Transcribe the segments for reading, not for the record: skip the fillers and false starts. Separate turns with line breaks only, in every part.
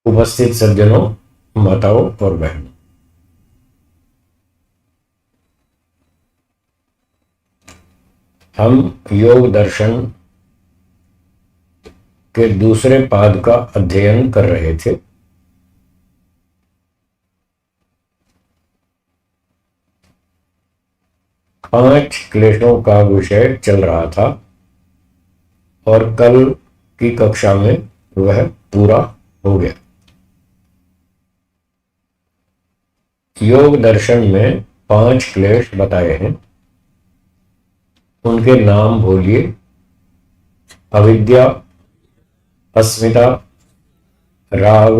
उपस्थित सज्जनों, माताओं और बहनों, हम योग दर्शन के दूसरे पाद का अध्ययन कर रहे थे। पांच क्लेशों का विषय चल रहा था और कल की कक्षा में वह पूरा हो गया। योग दर्शन में 5 क्लेश बताए हैं। उनके नाम बोलिए। अविद्या, अस्मिता, राग,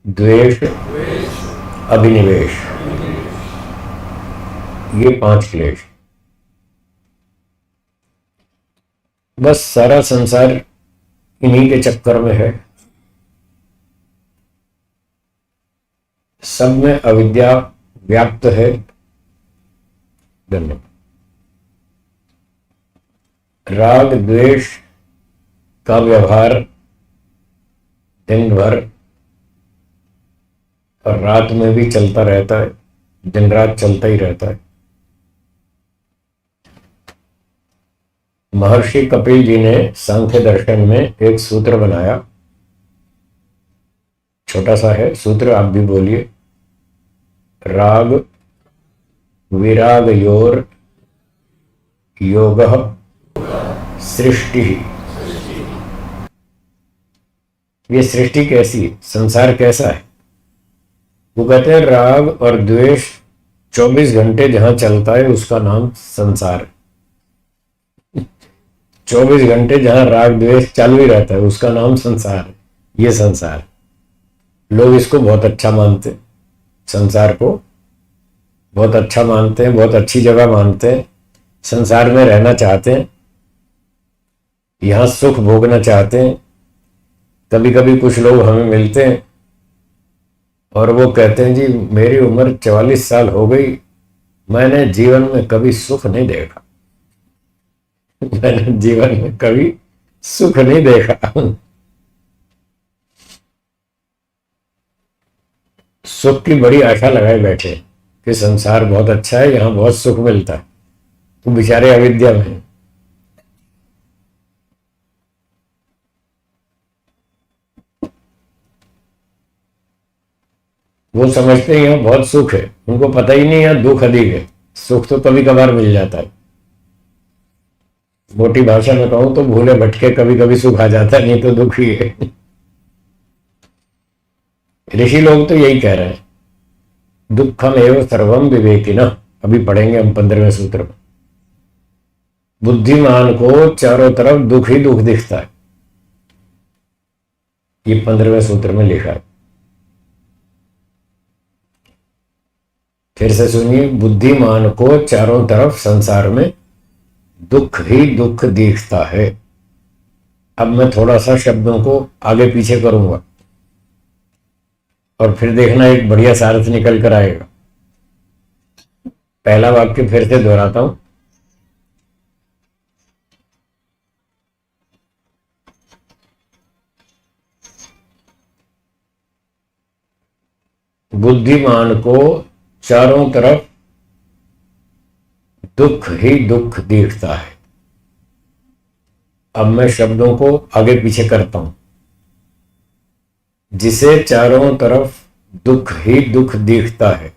द्वेष, अभिनिवेश, ये 5 क्लेश। बस सारा संसार इन्हीं के चक्कर में है। सब में अविद्या व्याप्त है। धन्यवाद। राग द्वेष का व्यवहार दिन भर और रात में भी चलता रहता है, दिन रात चलता ही रहता है। महर्षि कपिल जी ने सांख्य दर्शन में एक सूत्र बनाया, छोटा सा है सूत्र, आप भी बोलिए। राग विरागयोर योगः सृष्टि। ये सृष्टि कैसी है, संसार कैसा है? वो कहते हैं राग और द्वेष 24 घंटे जहां चलता है उसका नाम संसार है। 24 घंटे जहां राग द्वेष चालू ही रहता है उसका नाम संसार है। ये संसार, लोग इसको बहुत अच्छा मानते हैं, संसार को बहुत अच्छा मानते हैं, बहुत अच्छी जगह मानते हैं, संसार में रहना चाहते हैं, यहां सुख भोगना चाहते हैं। कभी कभी कुछ लोग हमें मिलते हैं और वो कहते हैं जी मेरी उम्र 44 साल हो गई, मैंने जीवन में कभी सुख नहीं देखा। मैंने जीवन में कभी सुख नहीं देखा। सुख की बड़ी आशा लगाए बैठे कि संसार बहुत अच्छा है, यहां बहुत सुख मिलता है, तो बेचारे अविद्या में। वो समझते हैं यहां बहुत सुख है, उनको पता ही नहीं यहां दुख अधिक है। सुख तो कभी कभार मिल जाता है, मोटी भाषा में कहूं तो भूले भटके कभी कभी सुख आ जाता है, नहीं तो दुख ही है। ऋषि लोग तो यही कह रहे हैं, दुखम एवं सर्वम विवेकिना। अभी पढ़ेंगे हम 15वें सूत्र में। बुद्धिमान को चारों तरफ दुख ही दुख दिखता है, ये 15वें सूत्र में लिखा है। फिर से सुनिए, बुद्धिमान को चारों तरफ संसार में दुख ही दुख दिखता है। अब मैं थोड़ा सा शब्दों को आगे पीछे करूंगा और फिर देखना एक बढ़िया सारथ निकल कर आएगा। पहला वाक्य फिर से दोहराता हूं। बुद्धिमान को चारों तरफ दुख ही दुख दिखता है। अब मैं शब्दों को आगे पीछे करता हूं। जिसे चारों तरफ दुख ही दुख दिखता है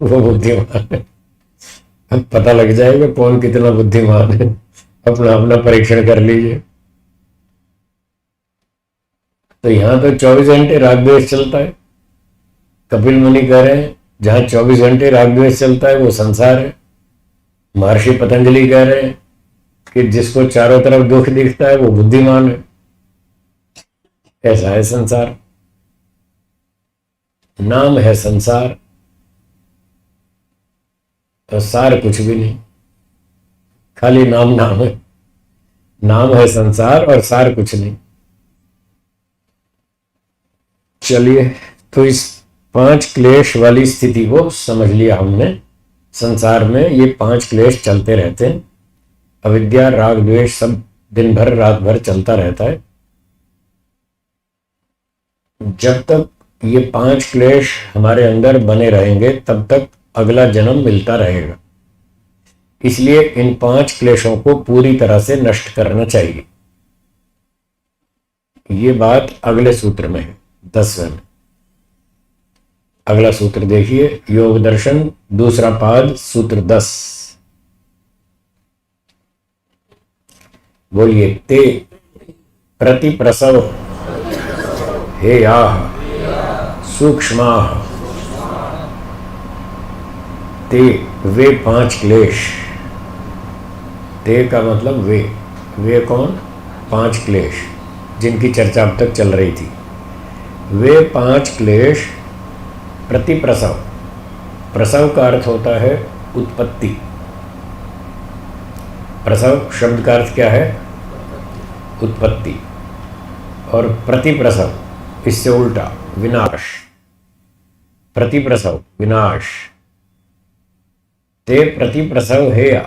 वो बुद्धिमान है। अब पता लग जाएगा कौन कितना बुद्धिमान है, अपना अपना परीक्षण कर लीजिए। तो यहां तो 24 घंटे राग द्वेष चलता है। कपिल मुनि कह रहे हैं जहां 24 घंटे राग द्वेष चलता है वो संसार है। महर्षि पतंजलि कह रहे हैं कि जिसको चारों तरफ दुख दिखता है वो बुद्धिमान है। ऐसा है संसार, नाम है संसार और सार कुछ भी नहीं, खाली नाम नाम है। नाम है संसार और सार कुछ नहीं। चलिए, तो इस 5 क्लेश वाली स्थिति को समझ लिया हमने। संसार में ये 5 क्लेश चलते रहते हैं। अविद्या, राग, द्वेष सब दिन भर रात भर चलता रहता है। जब तक ये 5 क्लेश हमारे अंदर बने रहेंगे तब तक अगला जन्म मिलता रहेगा। इसलिए इन 5 क्लेशों को पूरी तरह से नष्ट करना चाहिए। ये बात अगले सूत्र में है, 10वें में। अगला सूत्र देखिए, योग दर्शन दूसरा पाद, सूत्र 10। बोलिए, ते प्रति प्रसव हेयाः सूक्ष्माः, ते वे 5 क्लेश। ते का मतलब वे कौन? 5 क्लेश जिनकी चर्चा अब तक चल रही थी। वे 5 क्लेश प्रति प्रसव। प्रसव का अर्थ होता है उत्पत्ति। प्रसव शब्द का अर्थ क्या है? उत्पत्ति। और प्रति प्रसव इससे उल्टा विनाश। प्रति प्रसव विनाश। ते प्रति प्रसव हेया,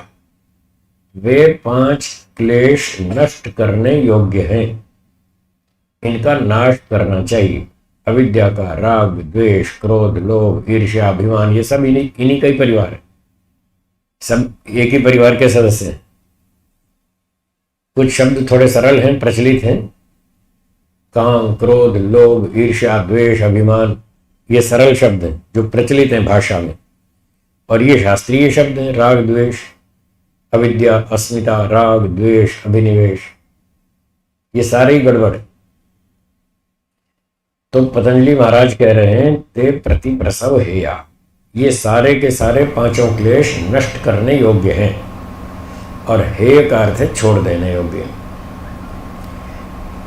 वे 5 क्लेश नष्ट करने योग्य हैं। इनका नाश करना चाहिए। अविद्या का राग, द्वेष, क्रोध, लोभ, ईर्ष्या, अभिमान, ये सब इन्हीं का ही परिवार है। सब एक ही परिवार के सदस्य हैं। कुछ शब्द थोड़े सरल हैं, प्रचलित हैं। काम, क्रोध, लोभ, ईर्ष्या, द्वेष, अभिमान, ये सरल शब्द हैं जो प्रचलित हैं भाषा में। और ये शास्त्रीय शब्द हैं, राग, द्वेष, अविद्या, अस्मिता, राग, द्वेष, अभिनिवेश, ये सारे ही गड़बड़। तो पतंजलि महाराज कह रहे हैं, ते प्रति प्रसव हेया, ये सारे के सारे 5 क्लेश नष्ट करने योग्य हैं। और हेय का अर्थ है छोड़ देने योग्य।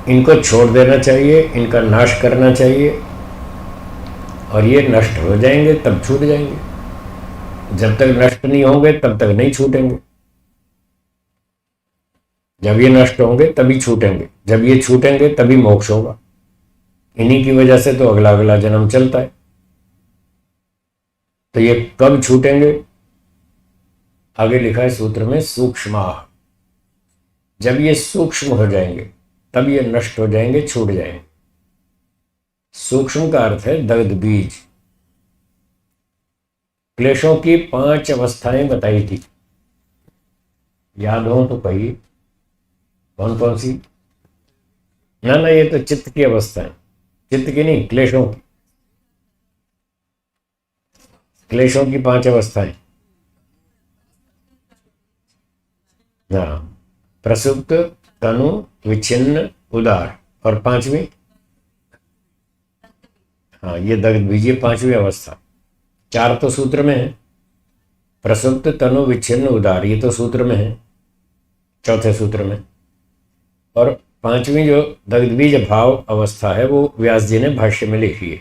इनको छोड़ देना चाहिए, इनका नाश करना चाहिए, और ये नष्ट हो जाएंगे तब छूट जाएंगे। जब तक नष्ट नहीं होंगे तब तक नहीं छूटेंगे। जब ये नष्ट होंगे तभी छूटेंगे, जब ये छूटेंगे तभी मोक्ष होगा। इन्हीं की वजह से तो अगला अगला जन्म चलता है। तो ये कब छूटेंगे? आगे लिखा है सूत्र में, सूक्ष्माः। जब ये सूक्ष्म हो जाएंगे तब ये नष्ट हो जाएंगे, छूट जाएंगे। सूक्ष्म का अर्थ है दग्ध बीज। क्लेशों की 5 अवस्थाएं बताई थी, याद हो तो कहिए कौन कौन सी? ना ये तो चित्त की अवस्था है, चित्त की नहीं, क्लेशों की। क्लेशों की 5 अवस्थाएं। हाँ, प्रसुप्त, तनु, विच्छिन्न, उदार, और 5वीं, हाँ ये दग्ध बीज, ये 5वीं अवस्था। 4 तो सूत्र में है, प्रसुप्त, तनु, विच्छिन्न, उदार, ये तो सूत्र में है, चौथे सूत्र में। और 5वीं जो दग्ध बीज भाव अवस्था है वो व्यास जी ने भाष्य में लिखी है।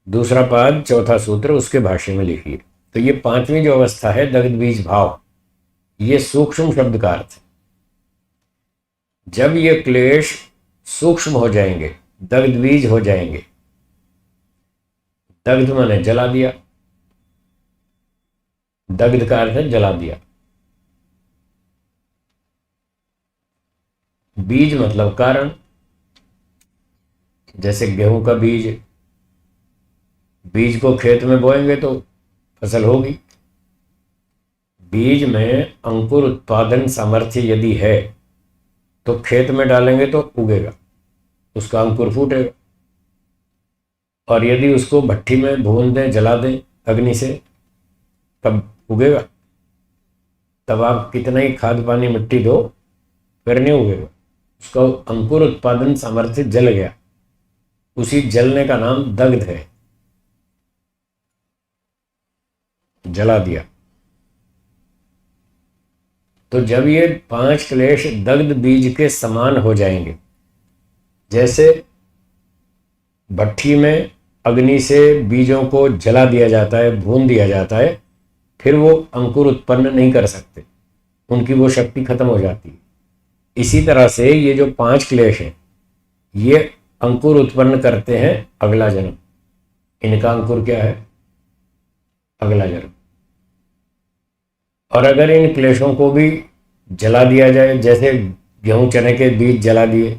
दूसरा पाद, चौथा सूत्र, उसके भाष्य में लिखी है। तो ये 5वीं जो अवस्था है दग्ध बीज भाव, ये सूक्ष्म शब्द का अर्थ है। जब ये क्लेश सूक्ष्म हो जाएंगे, दग्ध बीज हो जाएंगे। दग्ध माने जला दिया, दग्ध का अर्थ है जला दिया। बीज मतलब कारण, जैसे गेहूं का बीज, बीज को खेत में बोएंगे तो फसल होगी। बीज में अंकुर उत्पादन सामर्थ्य यदि है तो खेत में डालेंगे तो उगेगा, उसका अंकुर फूटेगा। और यदि उसको भट्टी में भून दें, जला दें अग्नि से, तब उगेगा। तब आप कितना ही खाद पानी मिट्टी दो फिर नहीं उगेगा, उसका अंकुर उत्पादन सामर्थ्य जल गया। उसी जलने का नाम दग्ध है, जला दिया। तो जब ये 5 क्लेश दग्ध बीज के समान हो जाएंगे, जैसे भट्टी में अग्नि से बीजों को जला दिया जाता है, भून दिया जाता है, फिर वो अंकुर उत्पन्न नहीं कर सकते, उनकी वो शक्ति खत्म हो जाती है। इसी तरह से ये जो 5 क्लेश हैं ये अंकुर उत्पन्न करते हैं अगला जन्म। इनका अंकुर क्या है? अगला जन्म। और अगर इन क्लेशों को भी जला दिया जाए, जैसे गेहूं चने के बीज जला दिए,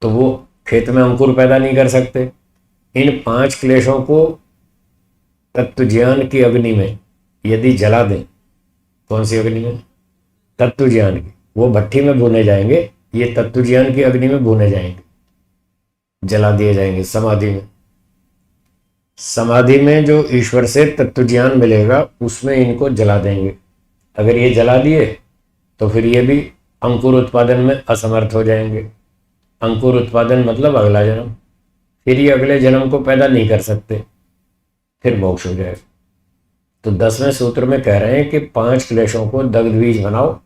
तो वो खेत में अंकुर पैदा नहीं कर सकते। इन 5 क्लेशों को तत्व ज्ञान की अग्नि में यदि जला दें, कौन सी अग्नि में? तत्व ज्ञान की, वो भट्ठी में भुने जाएंगे, ये तत्व ज्ञान की अग्नि में भुने जाएंगे, जला दिए जाएंगे समाधि में। समाधि में जो ईश्वर से तत्व ज्ञान मिलेगा उसमें इनको जला देंगे। अगर ये जला दिए तो फिर ये भी अंकुर उत्पादन में असमर्थ हो जाएंगे। अंकुर उत्पादन मतलब अगला जन्म, फिर ये अगले जन्म को पैदा नहीं कर सकते, फिर मोक्ष हो जाएगा। तो 10वें सूत्र में कह रहे हैं कि 5 क्लेशों को दग्ध बीज बनाओ,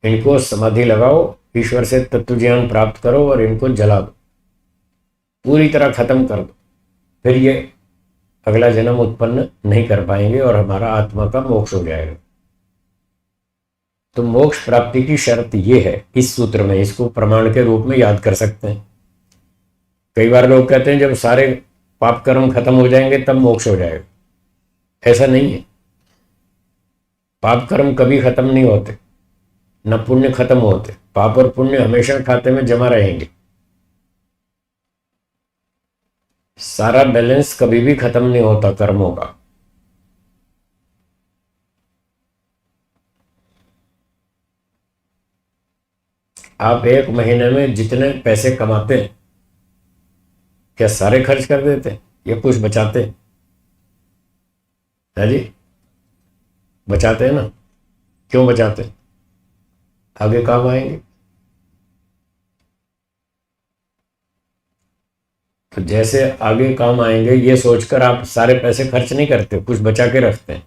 इनको समाधि लगाओ, ईश्वर से तत्व ज्ञान प्राप्त करो और इनको जला दो, पूरी तरह खत्म कर दो। फिर ये अगला जन्म उत्पन्न नहीं कर पाएंगे और हमारा आत्मा का मोक्ष हो जाएगा। तो मोक्ष प्राप्ति की शर्त ये है इस सूत्र में, इसको प्रमाण के रूप में याद कर सकते हैं। कई बार लोग कहते हैं जब सारे पाप कर्म खत्म हो जाएंगे तब मोक्ष हो जाएगा। ऐसा नहीं है, पाप कर्म कभी खत्म नहीं होते, न पुण्य खत्म होते। पाप और पुण्य हमेशा खाते में जमा रहेंगे। सारा बैलेंस कभी भी खत्म नहीं होता कर्मों का। आप एक महीने में जितने पैसे कमाते हैं क्या सारे खर्च कर देते हैं या कुछ बचाते हैं? है जी, बचाते हैं ना। क्यों बचाते हैं? आगे काम आएंगे। तो जैसे आगे काम आएंगे ये सोचकर आप सारे पैसे खर्च नहीं करते, कुछ बचा के रखते हैं।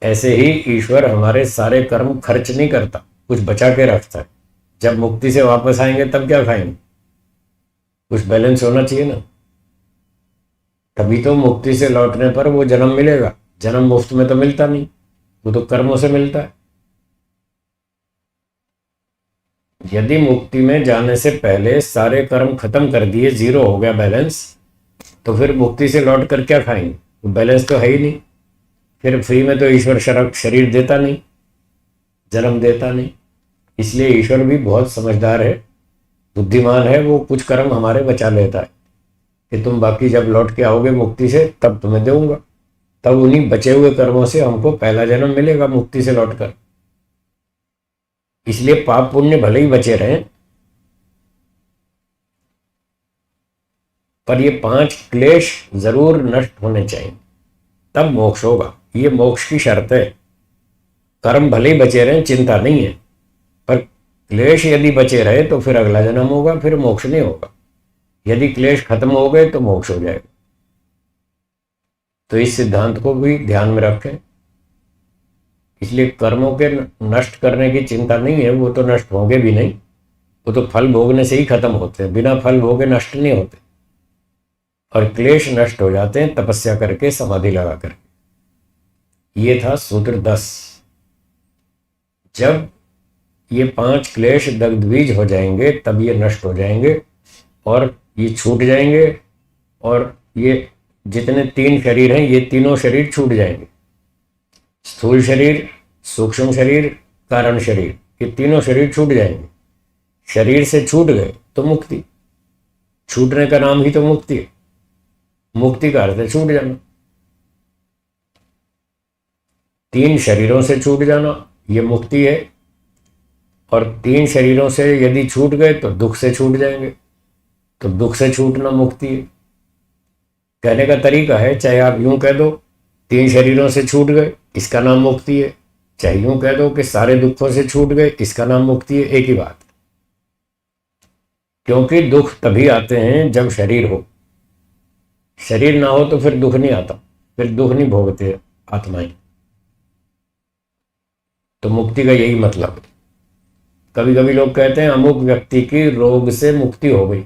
ऐसे ही ईश्वर हमारे सारे कर्म खर्च नहीं करता, कुछ बचा के रखता है। जब मुक्ति से वापस आएंगे तब क्या खाएंगे? कुछ बैलेंस होना चाहिए ना, तभी तो मुक्ति से लौटने पर वो जन्म मिलेगा। जन्म मुफ्त में तो मिलता नहीं, वो तो कर्मों से मिलता है। यदि मुक्ति में जाने से पहले सारे कर्म खत्म कर दिए, जीरो हो गया बैलेंस, तो फिर मुक्ति से लौट कर क्या खाएंगे? तो बैलेंस तो है ही नहीं। फिर फ्री में तो ईश्वर शरीर देता नहीं, जन्म देता नहीं। इसलिए ईश्वर भी बहुत समझदार है, बुद्धिमान है। वो कुछ कर्म हमारे बचा लेता है कि तुम बाकी जब लौट के आओगे मुक्ति से तब तुम्हें दूंगा। तब उन्हीं बचे हुए कर्मों से हमको पहला जन्म मिलेगा मुक्ति से लौटकर। इसलिए पाप पुण्य भले ही बचे रहें, पर ये 5 क्लेश जरूर नष्ट होने चाहिए, तब मोक्ष होगा। ये मोक्ष की शर्त है। कर्म भले ही बचे रहें, चिंता नहीं है, पर क्लेश यदि बचे रहे तो फिर अगला जन्म होगा, फिर मोक्ष नहीं होगा। यदि क्लेश खत्म हो गए तो मोक्ष हो जाएगा। तो इस सिद्धांत को भी ध्यान में रखें। इसलिए कर्मों के नष्ट करने की चिंता नहीं है, वो तो नष्ट होंगे भी नहीं, वो तो फल भोगने से ही खत्म होते हैं, बिना फल भोगे नष्ट नहीं होते। और क्लेश नष्ट हो जाते हैं तपस्या करके, समाधि लगा करके। ये था सूत्र 10। जब ये 5 क्लेश दग्धबीज हो जाएंगे तब ये नष्ट हो जाएंगे और ये छूट जाएंगे। और ये जितने 3 शरीर हैं ये तीनों शरीर छूट जाएंगे। स्थूल शरीर, सूक्ष्म शरीर, कारण शरीर, ये तीनों शरीर छूट जाएंगे। शरीर से छूट गए तो मुक्ति, छूटने का नाम ही तो मुक्ति है। मुक्ति का अर्थ है छूट जाना। 3 शरीरों से छूट जाना ये मुक्ति है। और 3 शरीरों से यदि छूट गए तो दुख से छूट जाएंगे, तो दुख से छूटना मुक्ति है। कहने का तरीका है, चाहे आप यूं कह दो 3 शरीरों से छूट गए, इसका नाम मुक्ति है, चाहे यूं कह दो कि सारे दुखों से छूट गए, इसका नाम मुक्ति है। एक ही बात। क्योंकि दुख तभी आते हैं जब शरीर हो। शरीर ना हो तो फिर दुख नहीं आता, फिर दुख नहीं भोगते आत्माएं। तो मुक्ति का यही मतलब है। कभी कभी लोग कहते हैं अमुक व्यक्ति की रोग से मुक्ति हो गई,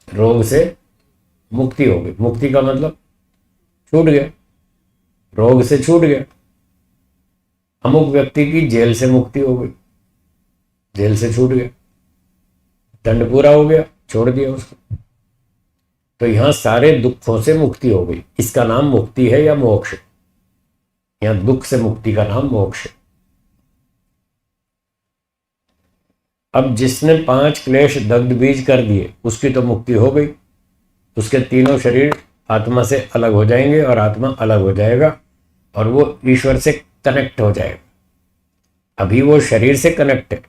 रोग से मुक्ति हो गई। मुक्ति का मतलब छूट गया, रोग से छूट गया। अमुक व्यक्ति की जेल से मुक्ति हो गई, जेल से छूट गया, दंड पूरा हो गया, छोड़ दिया उसको। तो यहां सारे दुखों से मुक्ति हो गई, इसका नाम मुक्ति है या मोक्ष। यहां दुख से मुक्ति का नाम मोक्ष है। अब जिसने 5 क्लेश दग्ध बीज कर दिए उसकी तो मुक्ति हो गई, उसके तीनों शरीर आत्मा से अलग हो जाएंगे और आत्मा अलग हो जाएगा और वो ईश्वर से कनेक्ट हो जाएगा। अभी वो शरीर से कनेक्ट है।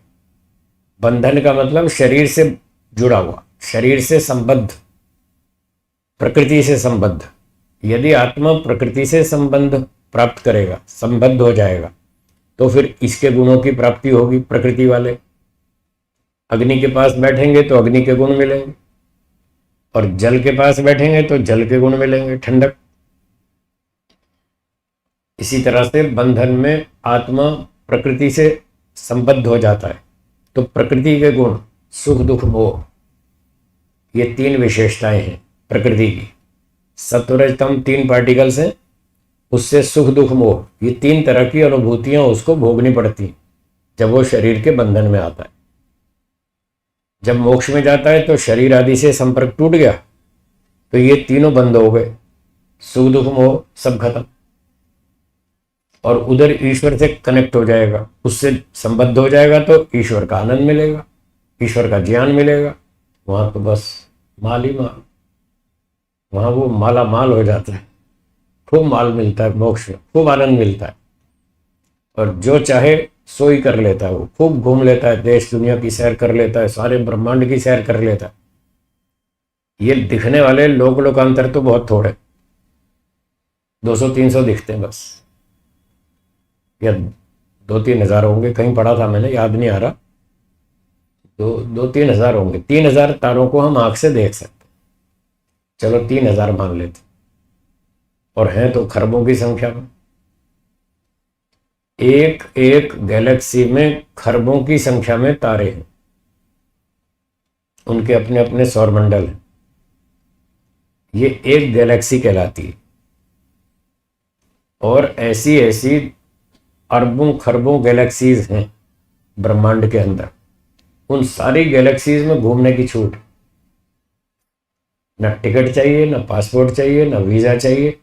बंधन का मतलब शरीर से जुड़ा हुआ, शरीर से संबद्ध, प्रकृति से संबद्ध। यदि आत्मा प्रकृति से संबंध प्राप्त करेगा, संबद्ध हो जाएगा, तो फिर इसके गुणों की प्राप्ति होगी। प्रकृति वाले अग्नि के पास बैठेंगे तो अग्नि के गुण मिलेंगे, और जल के पास बैठेंगे तो जल के गुण मिलेंगे, ठंडक। इसी तरह से बंधन में आत्मा प्रकृति से संबद्ध हो जाता है, तो प्रकृति के गुण सुख दुख मोह, ये 3 विशेषताएं हैं प्रकृति की। सत्वरजतम 3 पार्टिकल्स हैं, उससे सुख दुख मोह, ये 3 तरह की अनुभूतियां उसको भोगनी पड़ती हैं जब वो शरीर के बंधन में आता है। जब मोक्ष में जाता है तो शरीर आदि से संपर्क टूट गया, तो ये तीनों बंद हो गए, सुख दुख मोह सब खत्म, और उधर ईश्वर से कनेक्ट हो जाएगा, उससे संबद्ध हो जाएगा, तो ईश्वर का आनंद मिलेगा, ईश्वर का ज्ञान मिलेगा। वहां तो बस माल ही माल, वहां वो माला माल हो जाता है, खूब माल मिलता है, मोक्ष में खूब आनंद मिलता है, और जो चाहे सो ही कर लेता है। वो खूब घूम लेता है, देश दुनिया की सैर कर लेता है, सारे ब्रह्मांड की सैर कर लेता है। ये दिखने वाले लोकांतर तो बहुत थोड़े, 200-300 दिखते हैं बस, या 2-3 हजार होंगे, कहीं पढ़ा था मैंने, याद नहीं आ रहा। 2-3 हजार होंगे। 3,000 तारों को हम आंख से देख सकते, चलो 3,000 मान लेते, और हैं तो खरबों की संख्या में। एक एक गैलेक्सी में खरबों की संख्या में तारे हैं, उनके अपने अपने सौरमंडल हैं। ये एक गैलेक्सी कहलाती है, और ऐसी ऐसी अरबों खरबों गैलेक्सीज हैं ब्रह्मांड के अंदर। उन सारी गैलेक्सीज में घूमने की छूट, ना टिकट चाहिए, ना पासपोर्ट चाहिए, ना वीजा चाहिए,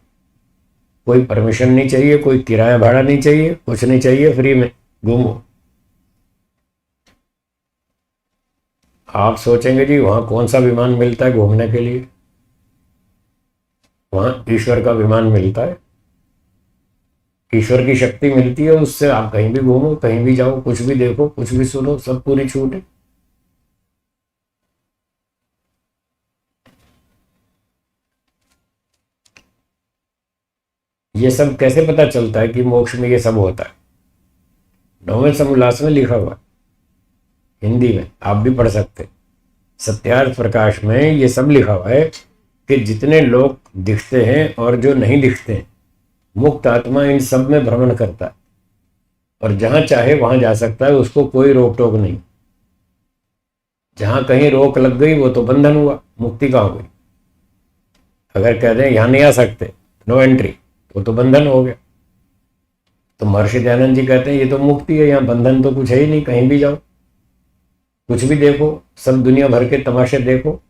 कोई परमिशन नहीं चाहिए, कोई किराया भाड़ा नहीं चाहिए, कुछ नहीं चाहिए, फ्री में घूमो। आप सोचेंगे जी वहां कौन सा विमान मिलता है घूमने के लिए? वहां ईश्वर का विमान मिलता है, ईश्वर की शक्ति मिलती है, उससे आप कहीं भी घूमो, कहीं भी जाओ, कुछ भी देखो, कुछ भी सुनो, सब पूरी छूट है। ये सब कैसे पता चलता है कि मोक्ष में ये सब होता है? 9वें समुल्लास में लिखा हुआ, हिंदी में आप भी पढ़ सकते। सत्यार्थ प्रकाश में ये सब लिखा हुआ है कि जितने लोग दिखते हैं और जो नहीं दिखते हैं, मुक्त आत्मा इन सब में भ्रमण करता है, और जहां चाहे वहां जा सकता है, उसको कोई रोक टोक नहीं। जहां कहीं रोक लग गई वो तो बंधन हुआ, मुक्ति कहाँ हो गई? अगर कह दें यहां नहीं आ सकते, नो एंट्री, तो बंधन हो गया। तो महर्षि दयानंद जी कहते हैं ये तो मुक्ति है, यहाँ बंधन तो कुछ है ही नहीं, कहीं भी जाओ, कुछ भी देखो, सब दुनिया भर के तमाशे देखो,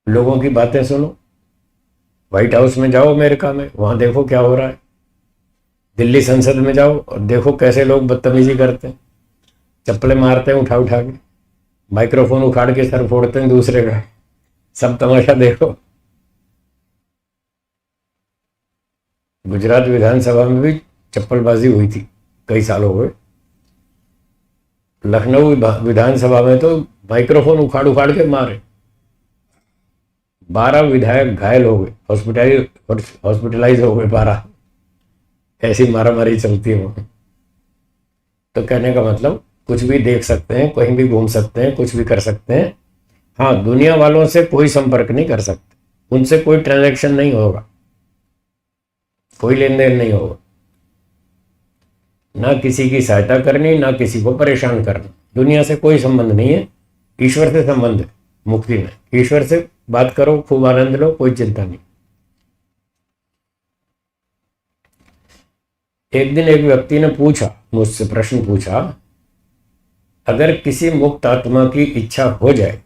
लोगों की बातें सुनो। व्हाइट हाउस में जाओ अमेरिका में, वहां देखो क्या हो रहा है। दिल्ली संसद में जाओ और देखो कैसे लोग बदतमीजी करते हैं, चप्पलें मारते हैं उठा उठा के, माइक्रोफोन उखाड़ के सर फोड़ते हैं दूसरे का, सब तमाशा देखो। गुजरात विधानसभा में भी चप्पलबाजी हुई थी, कई साल हो गए। लखनऊ विधानसभा में तो माइक्रोफोन उखाड़ उखाड़ के मारे, 12 विधायक घायल हो गए, हॉस्पिटलाइज हो गए 12। ऐसी मारामारी चलती है वहां। तो कहने का मतलब कुछ भी देख सकते हैं, कहीं भी घूम सकते हैं, कुछ भी कर सकते हैं। हाँ, दुनिया वालों से कोई संपर्क नहीं कर सकते, उनसे कोई ट्रांजैक्शन नहीं होगा, कोई लेन देन नहीं होगा, ना किसी की सहायता करनी, ना किसी को परेशान करना। दुनिया से कोई संबंध नहीं है, ईश्वर से संबंध है। मुक्ति में ईश्वर से बात करो, खूब आनंद लो, कोई चिंता नहीं। एक दिन एक व्यक्ति ने पूछा, मुझसे प्रश्न पूछा, अगर किसी मुक्त आत्मा की इच्छा हो जाए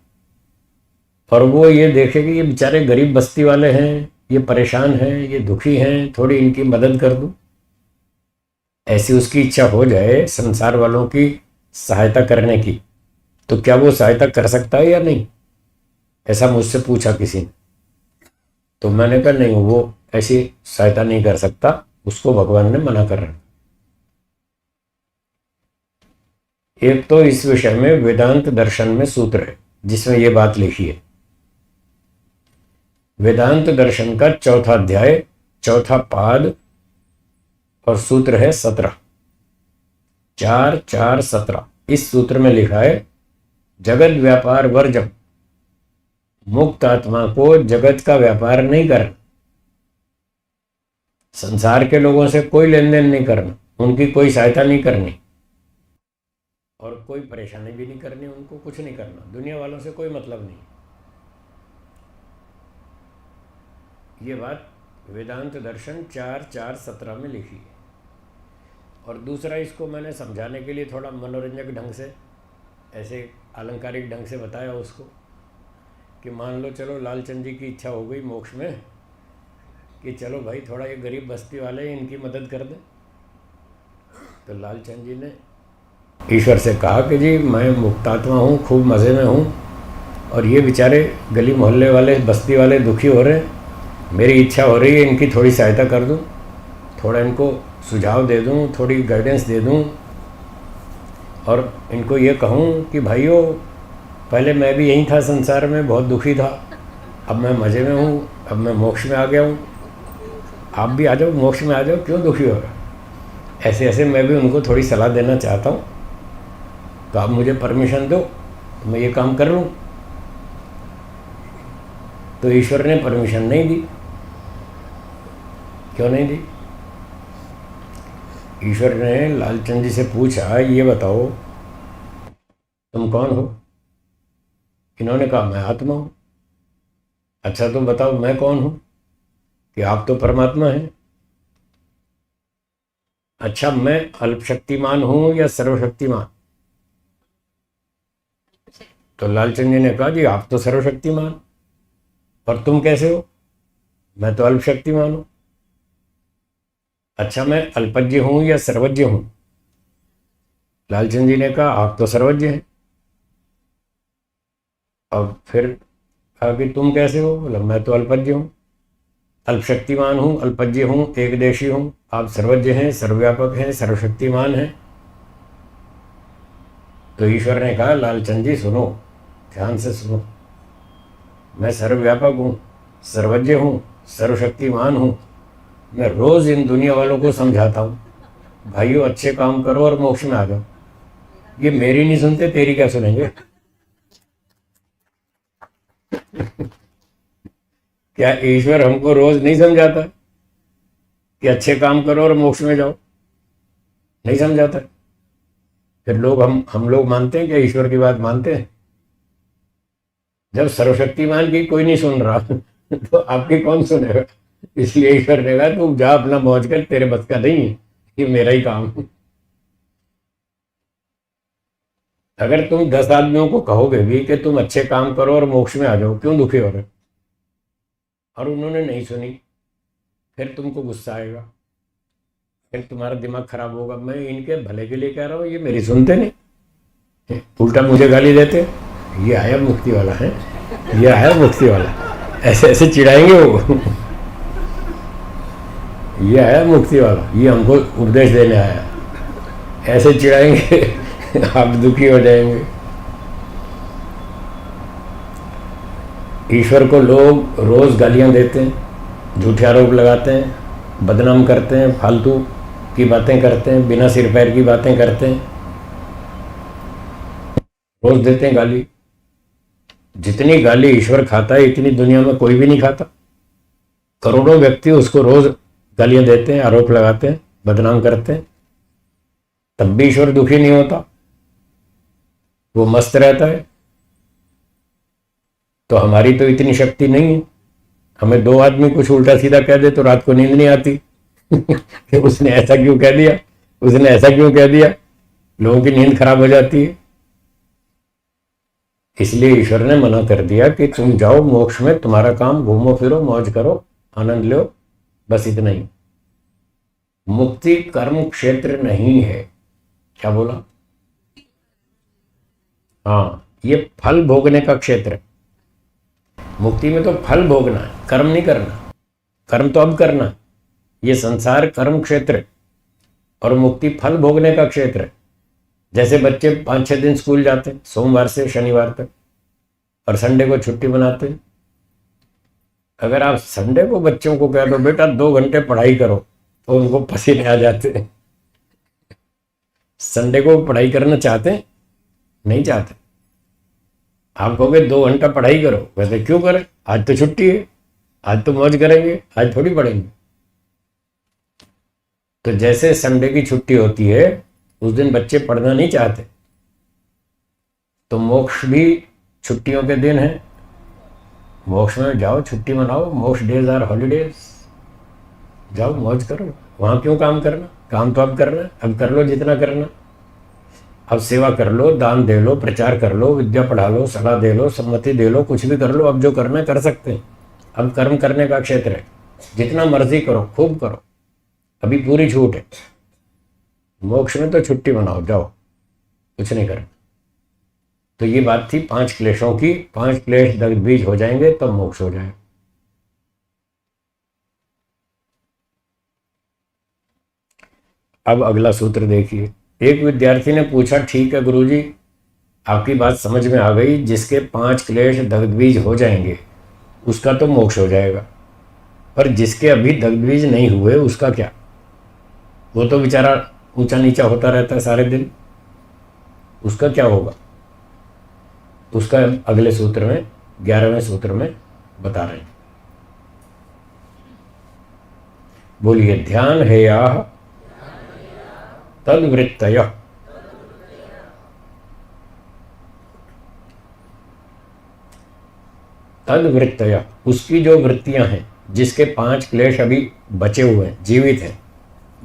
और वो ये देखे कि ये बेचारे गरीब बस्ती वाले हैं, ये परेशान हैं, ये दुखी हैं, थोड़ी इनकी मदद कर दूं, ऐसी उसकी इच्छा हो जाए, संसार वालों की सहायता करने की, तो क्या वो सहायता कर सकता है या नहीं? ऐसा मुझसे पूछा किसी ने। तो मैंने कहा नहीं, वो ऐसी सहायता नहीं कर सकता, उसको भगवान ने मना कर रखा। एक तो इस विषय में वेदांत दर्शन में सूत्र है जिसमें यह बात लिखी है। वेदांत दर्शन का चौथा अध्याय, चौथा पाद और सूत्र है 17, 4-4-17। इस सूत्र में लिखा है, जगत व्यापार वर्जम, मुक्त आत्मा को जगत का व्यापार नहीं करना, संसार के लोगों से कोई लेन देन नहीं करना, उनकी कोई सहायता नहीं करनी और कोई परेशानी भी नहीं करनी, उनको कुछ नहीं करना, दुनिया वालों से कोई मतलब नहीं। ये बात वेदांत दर्शन 4-4-17 में लिखी है। और दूसरा, इसको मैंने समझाने के लिए थोड़ा मनोरंजक ढंग से, ऐसे अलंकारिक ढंग से बताया उसको कि मान लो चलो लालचंद जी की इच्छा हो गई मोक्ष में कि चलो भाई थोड़ा ये गरीब बस्ती वाले हैं, इनकी मदद कर दें। तो लालचंद जी ने ईश्वर से कहा कि जी मैं मुक्तात्मा हूँ, खूब मज़े में हूँ, और ये बेचारे गली मोहल्ले वाले बस्ती वाले दुखी हो रहे हैं, मेरी इच्छा हो रही है इनकी थोड़ी सहायता कर दूँ, थोड़ा इनको सुझाव दे दूँ, थोड़ी गाइडेंस दे दूँ, और इनको ये कहूँ कि भाइयों पहले मैं भी यहीं था, संसार में बहुत दुखी था, अब मैं मज़े में हूँ, अब मैं मोक्ष में आ गया हूँ, आप भी आ जाओ, मोक्ष में आ जाओ, क्यों दुखी हो रहा? ऐसे ऐसे मैं भी उनको थोड़ी सलाह देना चाहता हूँ, तो आप मुझे परमिशन दो, तो मैं ये काम कर लूँ। तो ईश्वर ने परमिशन नहीं दी। क्यों नहीं दी? ईश्वर ने लालचंद जी से पूछा, ये बताओ तुम कौन हो? इन्होंने कहा मैं आत्मा हूँ। अच्छा तुम बताओ मैं कौन हूँ? कि आप तो परमात्मा हैं। अच्छा मैं अल्पशक्तिमान हूँ या सर्वशक्तिमान? तो लालचंद जी ने कहा जी आप तो सर्वशक्तिमान, पर तुम कैसे हो? मैं तो अल्पशक्तिमान हूँ। अच्छा मैं अल्पज्ञ हूँ या सर्वज्ञ हूँ? लालचंद जी ने कहा आप तो सर्वज्ञ हैं। अब फिर कहा कि तुम कैसे हो? बोला मैं तो अल्पज्ञ हूँ, अल्पशक्तिमान हूँ, अल्पज्ञ हूँ, एकदेशी हूँ। आप सर्वज्ञ हैं, सर्वव्यापक हैं, सर्वशक्तिमान हैं। तो ईश्वर ने कहा लालचंद जी सुनो, ध्यान से सुनो, मैं सर्वव्यापक हूँ, सर्वज्ञ हूँ, सर्वशक्तिमान हूँ। मैं रोज इन दुनिया वालों को समझाता हूँ, भाइयों अच्छे काम करो और मोक्ष में आ जाओ। ये मेरी नहीं सुनते, तेरी क्या सुनेंगे? क्या ईश्वर हमको रोज नहीं समझाता कि अच्छे काम करो और मोक्ष में जाओ? नहीं समझाता? फिर लोग हम लोग मानते हैं क्या ईश्वर की बात मानते हैं? जब सर्वशक्तिमान की कोई नहीं सुन रहा तो आपकी कौन सुनेगा? इसलिए ईश्वर ने कहा तू जा अपना मौज कर, तेरे बस का नहीं है, ये मेरा ही काम है। अगर तुम 10 आदमियों को कहोगे भी कि तुम अच्छे काम करो और मोक्ष में आ जाओ, क्यों दुखी हो रहे, और उन्होंने नहीं सुनी, फिर तुमको गुस्सा आएगा, फिर तुम्हारा दिमाग खराब होगा। मैं इनके भले के लिए कह रहा हूँ, ये मेरी सुनते नहीं, उल्टा मुझे गाली देते, ये आया मुक्ति वाला है, ये आया मुक्ति वाला, ऐसे ऐसे चिढ़ाएंगे वो। ये आया मुक्ति वाला, ये हमको उपदेश देने आया, ऐसे चिढ़ाएंगे आप दुखी हो जाएंगे। ईश्वर को लोग रोज गालियां देते हैं, झूठे आरोप लगाते हैं, बदनाम करते हैं, फालतू की बातें करते हैं, बिना सिर पैर की बातें करते हैं, रोज देते हैं गाली। जितनी गाली ईश्वर खाता है इतनी दुनिया में कोई भी नहीं खाता। करोड़ों व्यक्ति उसको रोज गालियां देते हैं, आरोप लगाते हैं, बदनाम करते हैं, तब भी ईश्वर दुखी नहीं होता, वो मस्त रहता है। तो हमारी तो इतनी शक्ति नहीं है, हमें 2 आदमी कुछ उल्टा सीधा कह दे तो रात को नींद नहीं आती कि उसने ऐसा क्यों कह दिया, उसने ऐसा क्यों कह दिया, लोगों की नींद खराब हो जाती है। इसलिए ईश्वर ने मना कर दिया कि तुम जाओ मोक्ष में, तुम्हारा काम घूमो फिरो, मौज करो, आनंद लो, बस इतना ही। मुक्ति कर्म क्षेत्र नहीं है। क्या बोला? हाँ, ये फल भोगने का क्षेत्र है। मुक्ति में तो फल भोगना है, कर्म नहीं करना। कर्म तो अब करना है। ये संसार कर्म क्षेत्र है और मुक्ति फल भोगने का क्षेत्र है। जैसे बच्चे 5-6 दिन स्कूल जाते हैं, सोमवार से शनिवार तक, और संडे को छुट्टी बनाते हैं। अगर आप संडे को बच्चों को कह दो बेटा 2 घंटे पढ़ाई करो, तो उनको पसीने आ जाते हैं। संडे को पढ़ाई करना चाहते हैं? नहीं चाहते। आप कहोगे 2 घंटा पढ़ाई करो, वैसे क्यों करें, आज तो छुट्टी है, आज तो मौज करेंगे, आज थोड़ी पढ़ेंगे। तो जैसे संडे की छुट्टी होती है, उस दिन बच्चे पढ़ना नहीं चाहते, तो मोक्ष भी छुट्टियों के दिन है। मोक्ष में जाओ, छुट्टी मनाओ, मोक्ष डेज आर हॉलीडेज, जाओ मौज करो। वहां क्यों काम करना, काम तो अब करना है, अब कर लो जितना करना। अब सेवा कर लो, दान दे लो, प्रचार कर लो, विद्या पढ़ा लो, सलाह दे लो, सम्मति दे लो, कुछ भी कर लो। अब जो करना है कर सकते हैं। अब कर्म करने का क्षेत्र है, जितना मर्जी करो, खूब करो, अभी पूरी छूट है। मोक्ष में तो छुट्टी मनाओ, जाओ, कुछ नहीं करना। तो ये बात थी 5 क्लेशों की। 5 क्लेश दग्ध बीज हो जाएंगे तब मोक्ष हो जाए। अब अगला सूत्र देखिए। एक विद्यार्थी ने पूछा, ठीक है गुरुजी, आपकी बात समझ में आ गई, जिसके 5 क्लेश दग्ध बीज हो जाएंगे उसका तो मोक्ष हो जाएगा, पर जिसके अभी दग्ध बीज नहीं हुए उसका क्या? वो तो बेचारा ऊंचा नीचा होता रहता है सारे दिन, उसका क्या होगा? उसका अगले सूत्र में, 11वें सूत्र में बता रहे हैं। बोलिए, ध्यान हेयाः तद्वृत्तयः। तद्वृत्तयः, उसकी जो वृत्तियां हैं, जिसके 5 क्लेश अभी बचे हुए हैं, जीवित हैं,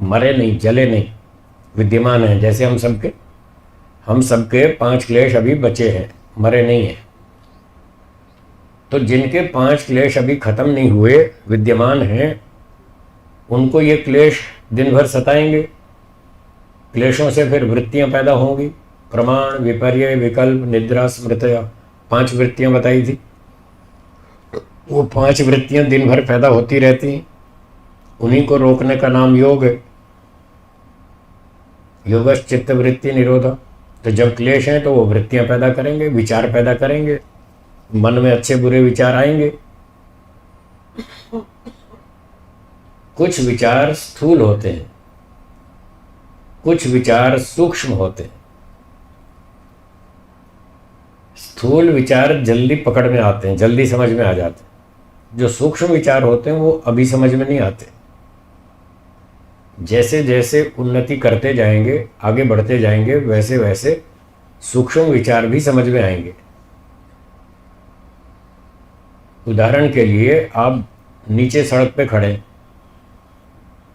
मरे नहीं, जले नहीं, विद्यमान हैं। जैसे हम सबके 5 क्लेश अभी बचे हैं, मरे नहीं हैं। तो जिनके 5 क्लेश अभी खत्म नहीं हुए, विद्यमान हैं, उनको ये क्लेश दिन भर सताएंगे। क्लेशों से फिर वृत्तियां पैदा होंगी, प्रमाण, विपर्य, विकल्प, निद्रा, स्मृतया, 5 वृत्तियां बताई थी। वो 5 वृत्तियां दिन भर पैदा होती रहती हैं। उन्हीं को रोकने का नाम योग है। योगश्च चित्त वृत्ति निरोधा। तो जब क्लेश हैं तो वो वृत्तियां पैदा करेंगे, विचार पैदा करेंगे, मन में अच्छे बुरे विचार आएंगे। कुछ विचार स्थूल होते हैं, कुछ विचार सूक्ष्म होते हैं। स्थूल विचार जल्दी पकड़ में आते हैं, जल्दी समझ में आ जाते हैं। जो सूक्ष्म विचार होते हैं वो अभी समझ में नहीं आते। जैसे जैसे उन्नति करते जाएंगे, आगे बढ़ते जाएंगे, वैसे वैसे सूक्ष्म विचार भी समझ में आएंगे। उदाहरण के लिए, आप नीचे सड़क पे खड़े हैं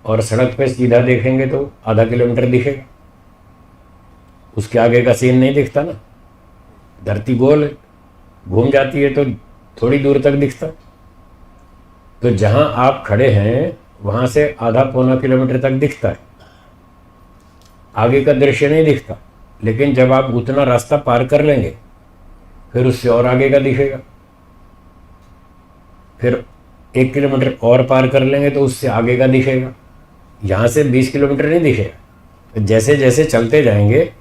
और सड़क पे सीधा देखेंगे तो आधा किलोमीटर दिखेगा, उसके आगे का सीन नहीं दिखता ना। धरती गोल है, घूम जाती है तो थोड़ी दूर तक दिखता। तो जहां आप खड़े हैं वहां से आधा पौना किलोमीटर तक दिखता है, आगे का दृश्य नहीं दिखता। लेकिन जब आप उतना रास्ता पार कर लेंगे, फिर उससे और आगे का दिखेगा। फिर 1 किलोमीटर और पार कर लेंगे तो उससे आगे का दिखेगा। यहाँ से 20 किलोमीटर नहीं दिखेगा। जैसे जैसे चलते जाएंगे,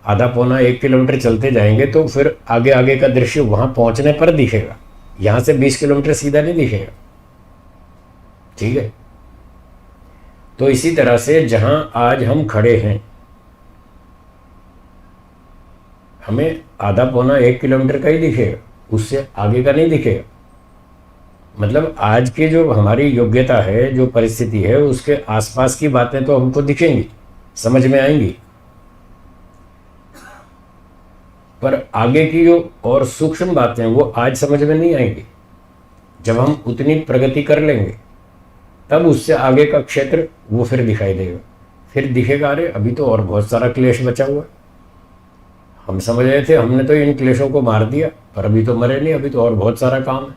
आधा पौना 1 किलोमीटर चलते जाएंगे, तो फिर आगे आगे का दृश्य वहाँ पहुँचने पर दिखेगा। यहाँ से 20 किलोमीटर सीधा नहीं दिखेगा। ठीक है। तो इसी तरह से जहाँ आज हम खड़े हैं, हमें आधा पौना 1 किलोमीटर का ही दिखेगा, उससे आगे का नहीं दिखेगा। मतलब आज की जो हमारी योग्यता है, जो परिस्थिति है, उसके आसपास की बातें तो हमको दिखेंगी, समझ में आएंगी, पर आगे की जो और सूक्ष्म बातें वो आज समझ में नहीं आएंगी। जब हम उतनी प्रगति कर लेंगे तब उससे आगे का क्षेत्र वो फिर दिखाई देगा। फिर दिखेगा, अरे अभी तो और बहुत सारा क्लेश बचा हुआ है। हम समझ रहे थे हमने तो इन क्लेशों को मार दिया, पर अभी तो मरे नहीं, अभी तो और बहुत सारा काम है।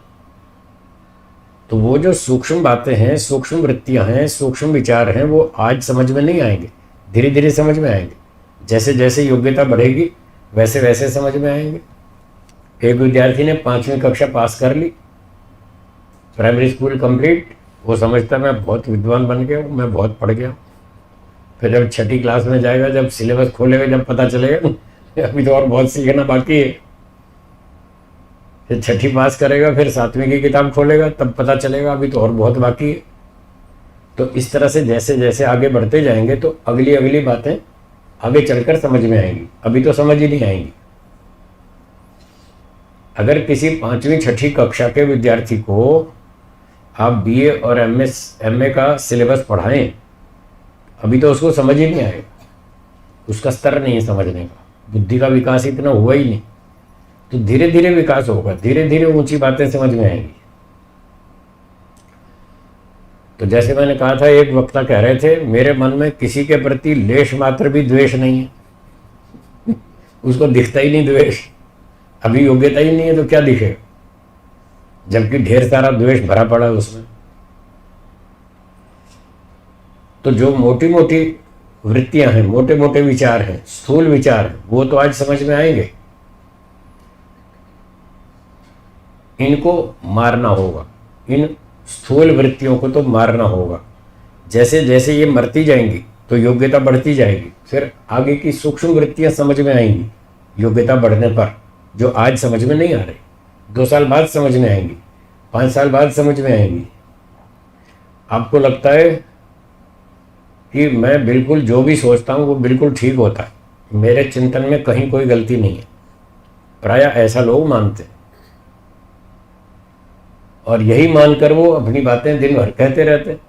तो वो जो सूक्ष्म बातें हैं, सूक्ष्म वृत्तियां हैं, सूक्ष्म विचार हैं, वो आज समझ में नहीं आएंगे, धीरे धीरे समझ में आएंगे। जैसे जैसे योग्यता बढ़ेगी वैसे वैसे समझ में आएंगे। एक विद्यार्थी ने 5वीं कक्षा पास कर ली, प्राइमरी स्कूल कंप्लीट, वो समझता है मैं बहुत विद्वान बन गया हूँ, मैं बहुत पढ़ गया हूँ। फिर जब छठी क्लास में जाएगा, जब सिलेबस खोलेगा, जब पता चलेगा अभी तो और बहुत सीखना बाकी है। फिर छठी पास करेगा, फिर 7वीं की किताब खोलेगा, तब पता चलेगा अभी तो और बहुत बाकी है। तो इस तरह से जैसे जैसे आगे बढ़ते जाएंगे तो अगली अगली बातें आगे चलकर समझ में आएंगी, अभी तो समझ ही नहीं आएंगी। अगर किसी 5वीं छठी कक्षा के विद्यार्थी को आप बीए और एमए का सिलेबस पढ़ाएं, अभी तो उसको समझ ही नहीं आएगा, उसका स्तर नहीं है समझने का, बुद्धि का विकास इतना हुआ ही नहीं। तो धीरे धीरे विकास होगा, धीरे धीरे ऊंची बातें समझ में आएंगी। तो जैसे मैंने कहा था, एक वक्ता कह रहे थे, मेरे मन में किसी के प्रति लेश मात्र भी द्वेष नहीं है उसको दिखता ही नहीं द्वेष, अभी योग्यता ही नहीं है तो क्या दिखेगा, जबकि ढेर सारा द्वेष भरा पड़ा है उसमें। तो जो मोटी मोटी वृत्तियां हैं, मोटे मोटे विचार हैं, स्थूल विचार हैं, वो तो आज समझ में आएंगे। इनको मारना होगा, इन स्थूल वृत्तियों को तो मारना होगा। जैसे जैसे ये मरती जाएंगी तो योग्यता बढ़ती जाएगी, फिर आगे की सूक्ष्म वृत्तियां समझ में आएंगी योग्यता बढ़ने पर, जो आज समझ में नहीं आ रही, 2 साल बाद समझ में आएंगी, 5 साल बाद समझ में आएंगी। आपको लगता है कि मैं बिल्कुल जो भी सोचता हूँ वो बिल्कुल ठीक होता है, मेरे चिंतन में कहीं कोई गलती नहीं है, प्रायः ऐसा लोग मानते हैं। और यही मानकर वो अपनी बातें दिन भर कहते रहते हैं,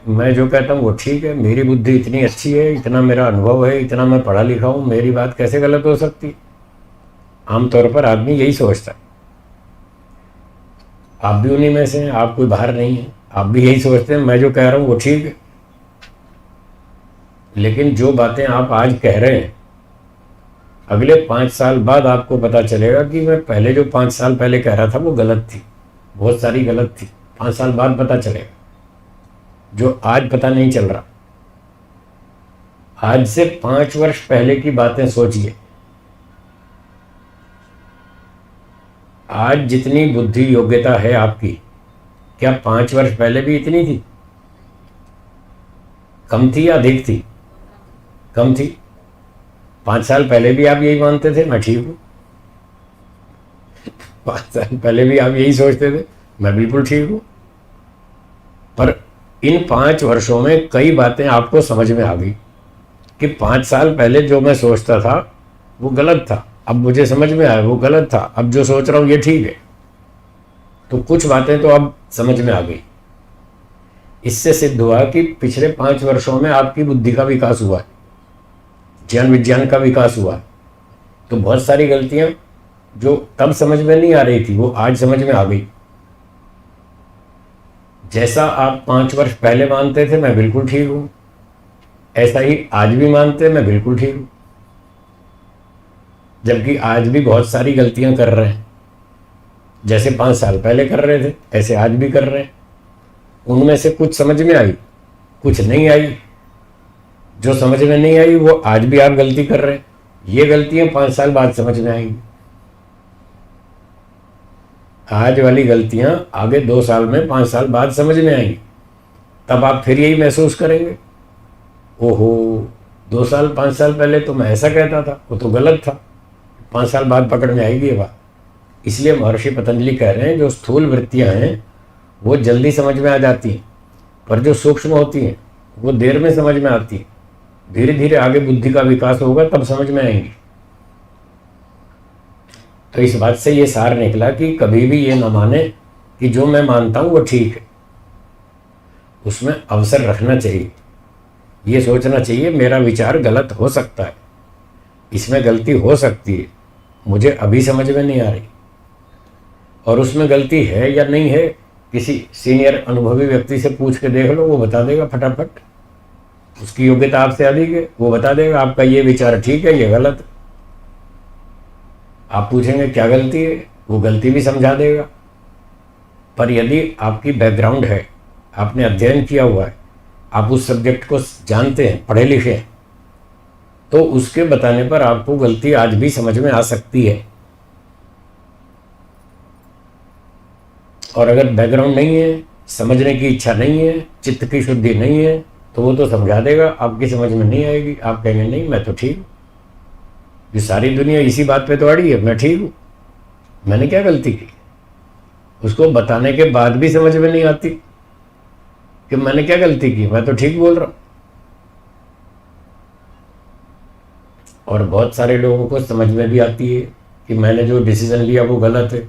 मैं जो कहता हूँ वो ठीक है, मेरी बुद्धि इतनी अच्छी है, इतना मेरा अनुभव है, इतना मैं पढ़ा लिखा हूँ, मेरी बात कैसे गलत हो सकती है। आमतौर पर आदमी यही सोचता है। आप भी उन्हीं में से हैं, आप कोई बाहर नहीं है, आप भी यही सोचते हैं मैं जो कह रहा हूँ वो ठीक है। लेकिन जो बातें आप आज कह रहे हैं, अगले 5 साल बाद आपको पता चलेगा कि मैं पहले जो 5 साल पहले कह रहा था वो गलत थी, बहुत सारी गलत थी। 5 साल बाद पता चलेगा, जो आज पता नहीं चल रहा। आज से 5 वर्ष पहले की बातें सोचिए, आज जितनी बुद्धि योग्यता है आपकी, क्या 5 वर्ष पहले भी इतनी थी? कम थी या अधिक थी? कम थी। 5 साल पहले भी आप यही मानते थे मैं ठीक हूं, 5 साल पहले भी आप यही सोचते थे मैं बिल्कुल ठीक हूं। पर इन 5 वर्षों में कई बातें आपको समझ में आ गई कि 5 साल पहले जो मैं सोचता था वो गलत था, अब मुझे समझ में आया वो गलत था, अब जो सोच रहा हूं ये ठीक है। तो कुछ बातें तो अब समझ में आ गई। इससे सिद्ध हुआ कि पिछले 5 वर्षों में आपकी बुद्धि का विकास हुआ है, ज्ञान विज्ञान का विकास हुआ है। तो बहुत सारी गलतियां जो तब समझ में नहीं आ रही थी वो आज समझ में आ गई। जैसा आप 5 वर्ष पहले मानते थे मैं बिल्कुल ठीक हूं, ऐसा ही आज भी मानते हैं मैं बिल्कुल ठीक हूं। जबकि आज भी बहुत सारी गलतियां कर रहे हैं, जैसे 5 साल पहले कर रहे थे ऐसे आज भी कर रहे हैं। उनमें से कुछ समझ में आई, कुछ नहीं आई। जो समझ में नहीं आई वो आज भी आप गलती कर रहे हैं। ये गलतियां 5 साल बाद समझ में आएंगी। आज वाली गलतियां आगे 2 साल में, 5 साल बाद समझ में आएंगी। तब आप फिर यही महसूस करेंगे, ओहो 2 साल 5 साल पहले तो मैं ऐसा कहता था, वो तो गलत था। 5 साल बाद पकड़ में आएगी ये बात। इसलिए महर्षि पतंजलि कह रहे हैं जो स्थूल वृत्तियां हैं वो जल्दी समझ में आ जाती हैं, पर जो सूक्ष्म होती हैं वो देर में समझ में आती हैं। धीरे धीरे आगे बुद्धि का विकास होगा तब समझ में आएंगी। तो इस बात से ये सार निकला कि कभी भी ये ना माने कि जो मैं मानता हूं वो ठीक है, उसमें अवसर रखना चाहिए। ये सोचना चाहिए मेरा विचार गलत हो सकता है, इसमें गलती हो सकती है, मुझे अभी समझ में नहीं आ रही। और उसमें गलती है या नहीं है किसी सीनियर अनुभवी व्यक्ति से पूछ के देख लो, वो बता देगा फटाफट। उसकी योग्यता आपसे अधिक है, वो बता देगा आपका ये विचार ठीक है ये गलत है। आप पूछेंगे क्या गलती है, वो गलती भी समझा देगा। पर यदि आपकी बैकग्राउंड है, आपने अध्ययन किया हुआ है, आप उस सब्जेक्ट को जानते हैं, पढ़े लिखे हैं, तो उसके बताने पर आपको गलती आज भी समझ में आ सकती है। और अगर बैकग्राउंड नहीं है, समझने की इच्छा नहीं है, चित्त की शुद्धि नहीं है, तो वो तो समझा देगा, आपकी समझ में नहीं आएगी। आप कहेंगे नहीं मैं तो ठीक हूँ, ये सारी दुनिया इसी बात पे तो अड़ी है, मैं ठीक हूँ, मैंने क्या गलती की। उसको बताने के बाद भी समझ में नहीं आती कि मैंने क्या गलती की, मैं तो ठीक बोल रहा हूँ। और बहुत सारे लोगों को समझ में भी आती है कि मैंने जो डिसीजन लिया वो गलत है,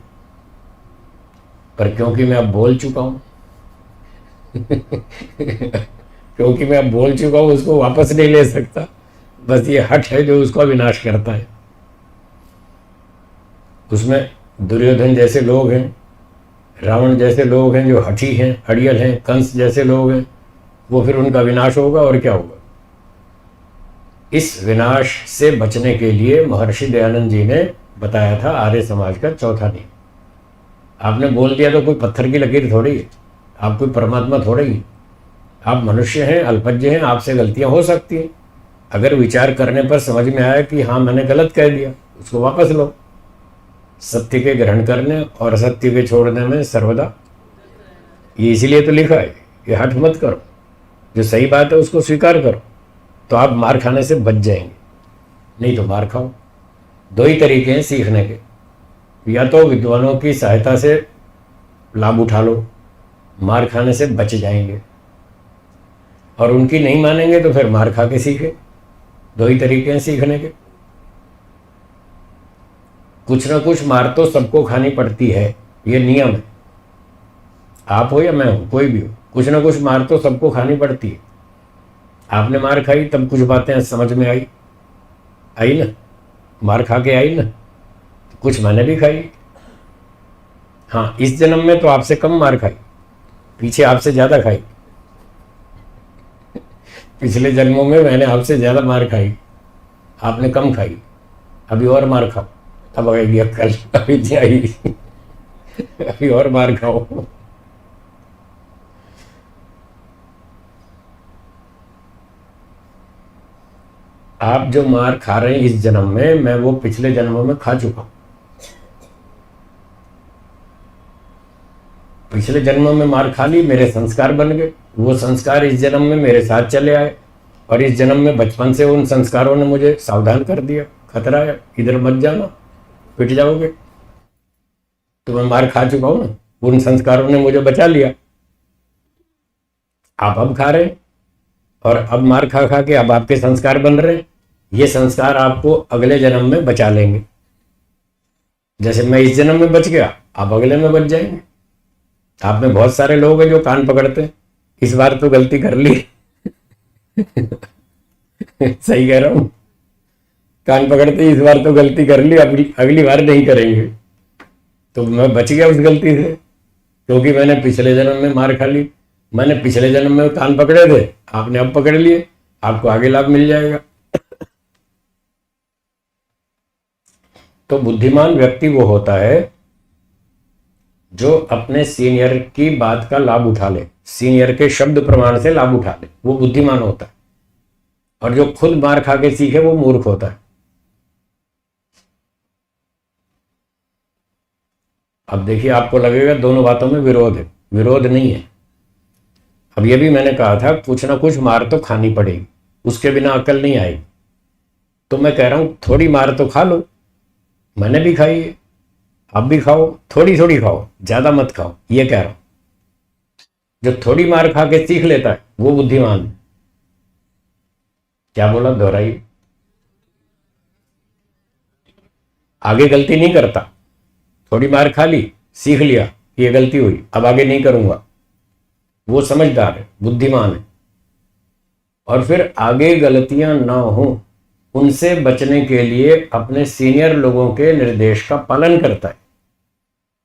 पर क्योंकि मैं अब बोल चुका हूँ क्योंकि मैं अब बोल चुका हूँ, उसको वापस नहीं ले सकता। बस ये हठ है जो उसका विनाश करता है। उसमें दुर्योधन जैसे लोग हैं, रावण जैसे लोग हैं जो हठी हैं, अड़ियल हैं, कंस जैसे लोग हैं, वो फिर उनका विनाश होगा और क्या होगा। इस विनाश से बचने के लिए महर्षि दयानंद जी ने बताया था आर्य समाज का चौथा नियम। आपने बोल दिया तो कोई पत्थर की लकीर थोड़ी है, आप कोई परमात्मा थोड़ी है। आप मनुष्य हैं, अल्पज्ञ हैं, आपसे गलतियां हो सकती हैं। अगर विचार करने पर समझ में आया कि हाँ मैंने गलत कह दिया, उसको वापस लो। सत्य के ग्रहण करने और असत्य के छोड़ने में सर्वदा, ये इसीलिए तो लिखा है कि हठ मत करो, जो सही बात है उसको स्वीकार करो, तो आप मार खाने से बच जाएंगे। नहीं तो मार खाओ। दो ही तरीके हैं सीखने के, या तो विद्वानों की सहायता से लाभ उठा लो, मार खाने से बच जाएंगे, और उनकी नहीं मानेंगे तो फिर मार खा के सीखे। दो ही तरीके हैं सीखने के। कुछ ना कुछ मार तो सबको खानी पड़ती है, ये नियम है। आप हो या मैं हूं, कोई भी हो, कुछ ना कुछ मार तो सबको खानी पड़ती है। आपने मार खाई तब कुछ बातें समझ में आई, आई ना, मार खा के आई ना, कुछ मैंने भी खाई। हाँ, इस जन्म में तो आपसे कम मार खाई, पीछे आपसे ज्यादा खाई। पिछले जन्मों में मैंने आपसे ज्यादा मार खाई, आपने कम खाई। अभी और मार खाओ, अब आएगी अक्कल, अभी नहीं आई अभी और मार खाओ। आप जो मार खा रहे हैं इस जन्म में, मैं वो पिछले जन्मों में खा चुका हूं। पिछले जन्मों में मार खा ली, मेरे संस्कार बन गए, वो संस्कार इस जन्म में मेरे साथ चले आए, और इस जन्म में बचपन से उन संस्कारों ने मुझे सावधान कर दिया, खतरा है, इधर मत जाना, पिट जाओगे। तो मैं मार खा चुका हूं ना, उन संस्कारों ने मुझे बचा लिया। आप अब खा रहे हैं, और अब मार खा खा के अब आपके संस्कार बन रहे हैं। ये संस्कार आपको अगले जन्म में बचा लेंगे। जैसे मैं इस जन्म में बच गया, आप अगले में बच जाएंगे। आप में बहुत सारे लोग हैं जो कान पकड़ते हैं, इस बार तो गलती कर ली सही कह रहा हूं, कान पकड़ते इस बार तो गलती कर ली, अगली बार नहीं करेंगे। तो मैं बच गया उस गलती से, क्योंकि मैंने पिछले जन्म में मार खा ली। मैंने पिछले जन्म में कान पकड़े थे, आपने अब पकड़ लिए, आपको आगे लाभ मिल जाएगा। तो बुद्धिमान व्यक्ति वो होता है जो अपने सीनियर की बात का लाभ उठा ले, सीनियर के शब्द प्रमाण से लाभ उठा ले, वो बुद्धिमान होता है। और जो खुद मार खा के सीखे वो मूर्ख होता है। अब देखिए, आपको लगेगा दोनों बातों में विरोध है, विरोध नहीं है। अब ये भी मैंने कहा था कुछ ना कुछ मार तो खानी पड़ेगी, उसके बिना अकल नहीं आएगी। तो मैं कह रहा हूं थोड़ी मार तो खा लो, मैंने भी खाई है, आप भी खाओ, थोड़ी थोड़ी खाओ, ज्यादा मत खाओ, ये कह रहा हूं। जो थोड़ी मार खा के सीख लेता है वो बुद्धिमान है। क्या बोला, दोहराइए। आगे गलती नहीं करता, थोड़ी मार खा ली, सीख लिया ये गलती हुई, अब आगे नहीं करूंगा, वो समझदार है, बुद्धिमान है। और फिर आगे गलतियां ना हो उनसे बचने के लिए अपने सीनियर लोगों के निर्देश का पालन करता है।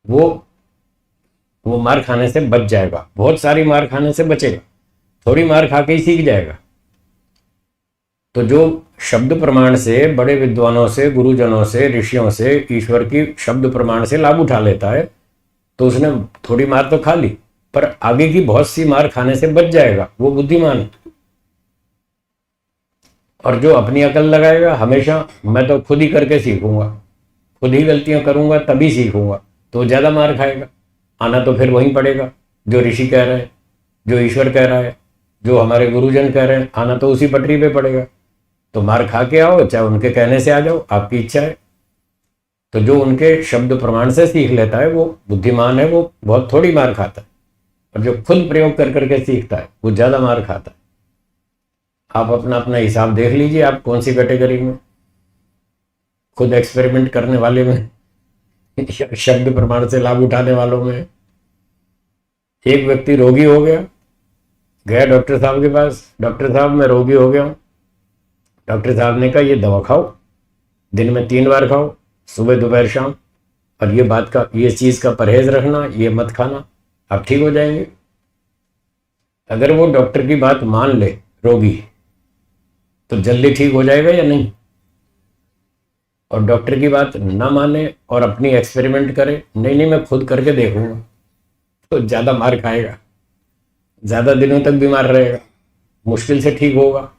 वो मार खाने से बच जाएगा, बहुत सारी मार खाने से बचेगा, थोड़ी मार खा के ही सीख जाएगा। तो जो शब्द प्रमाण से, बड़े विद्वानों से, गुरुजनों से, ऋषियों से, ईश्वर की शब्द प्रमाण से लाभ उठा लेता है, तो उसने थोड़ी मार तो खा ली, पर आगे की बहुत सी मार खाने से बच जाएगा, वो बुद्धिमान है। और जो अपनी अकल लगाएगा हमेशा मैं तो खुद ही करके सीखूंगा, खुद ही गलतियां करूंगा तभी सीखूंगा, तो ज़्यादा मार खाएगा। आना तो फिर वहीं पड़ेगा जो ऋषि कह रहे हैं, जो ईश्वर कह रहा है, जो हमारे गुरुजन कह रहे हैं, आना तो उसी पटरी पे पड़ेगा। तो मार खा के आओ, चाहे उनके कहने से आ जाओ, आपकी इच्छा है। तो जो उनके शब्द प्रमाण से सीख लेता है वो बुद्धिमान है, वो बहुत थोड़ी मार खाता है। और जो खुद प्रयोग कर करके सीखता है वो ज़्यादा मार खाता है। आप अपना अपना हिसाब देख लीजिए, आप कौन सी कैटेगरी में, खुद एक्सपेरिमेंट करने वाले में या शब्द प्रमाण से लाभ उठाने वालों में। एक व्यक्ति रोगी हो गया, गया डॉक्टर साहब के पास, डॉक्टर साहब मैं रोगी हो गया हूँ। डॉक्टर साहब ने कहा ये दवा खाओ, दिन में 3 बार खाओ, सुबह दोपहर शाम, और ये बात का, ये चीज़ का परहेज रखना, ये मत खाना, आप ठीक हो जाएंगे। अगर वो डॉक्टर की बात मान ले रोगी, तो जल्दी ठीक हो जाएगा या नहीं? और डॉक्टर की बात ना माने और अपनी एक्सपेरिमेंट करे, नहीं नहीं मैं खुद करके देखूंगा, तो ज़्यादा मार खाएगा, ज़्यादा दिनों तक बीमार रहेगा, मुश्किल से ठीक होगा।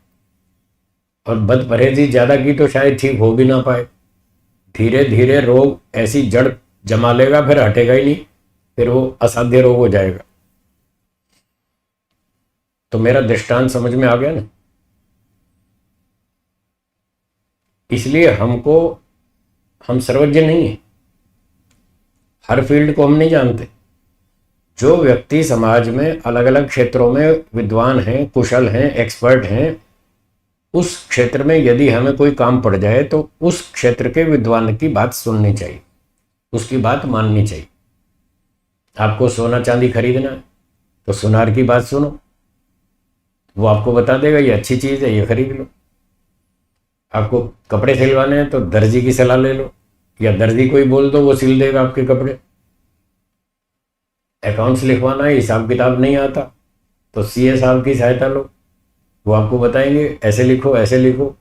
और बद परहेजी ज़्यादा की तो शायद ठीक हो भी ना पाए। धीरे धीरे रोग ऐसी जड़ जमा लेगा, फिर हटेगा ही नहीं, फिर वो असाध्य रोग हो जाएगा। तो मेरा दृष्टांत समझ में आ गया ना? इसलिए हम सर्वज्ञ नहीं है, हर फील्ड को हम नहीं जानते। जो व्यक्ति समाज में अलग अलग क्षेत्रों में विद्वान हैं, कुशल हैं, एक्सपर्ट हैं, उस क्षेत्र में यदि हमें कोई काम पड़ जाए तो उस क्षेत्र के विद्वान की बात सुननी चाहिए, उसकी बात माननी चाहिए। आपको सोना चांदी खरीदना है तो सुनार की बात सुनो, वो आपको बता देगा ये अच्छी चीज़ है, ये खरीद लो। आपको कपड़े सिलवाने हैं तो दर्जी की सलाह ले लो, या दर्जी को ही बोल दो, वो सिल देगा आपके कपड़े। अकाउंट्स लिखवाना है, हिसाब किताब नहीं आता, तो सीए साहब की सहायता लो, वो आपको बताएंगे ऐसे लिखो ऐसे लिखो,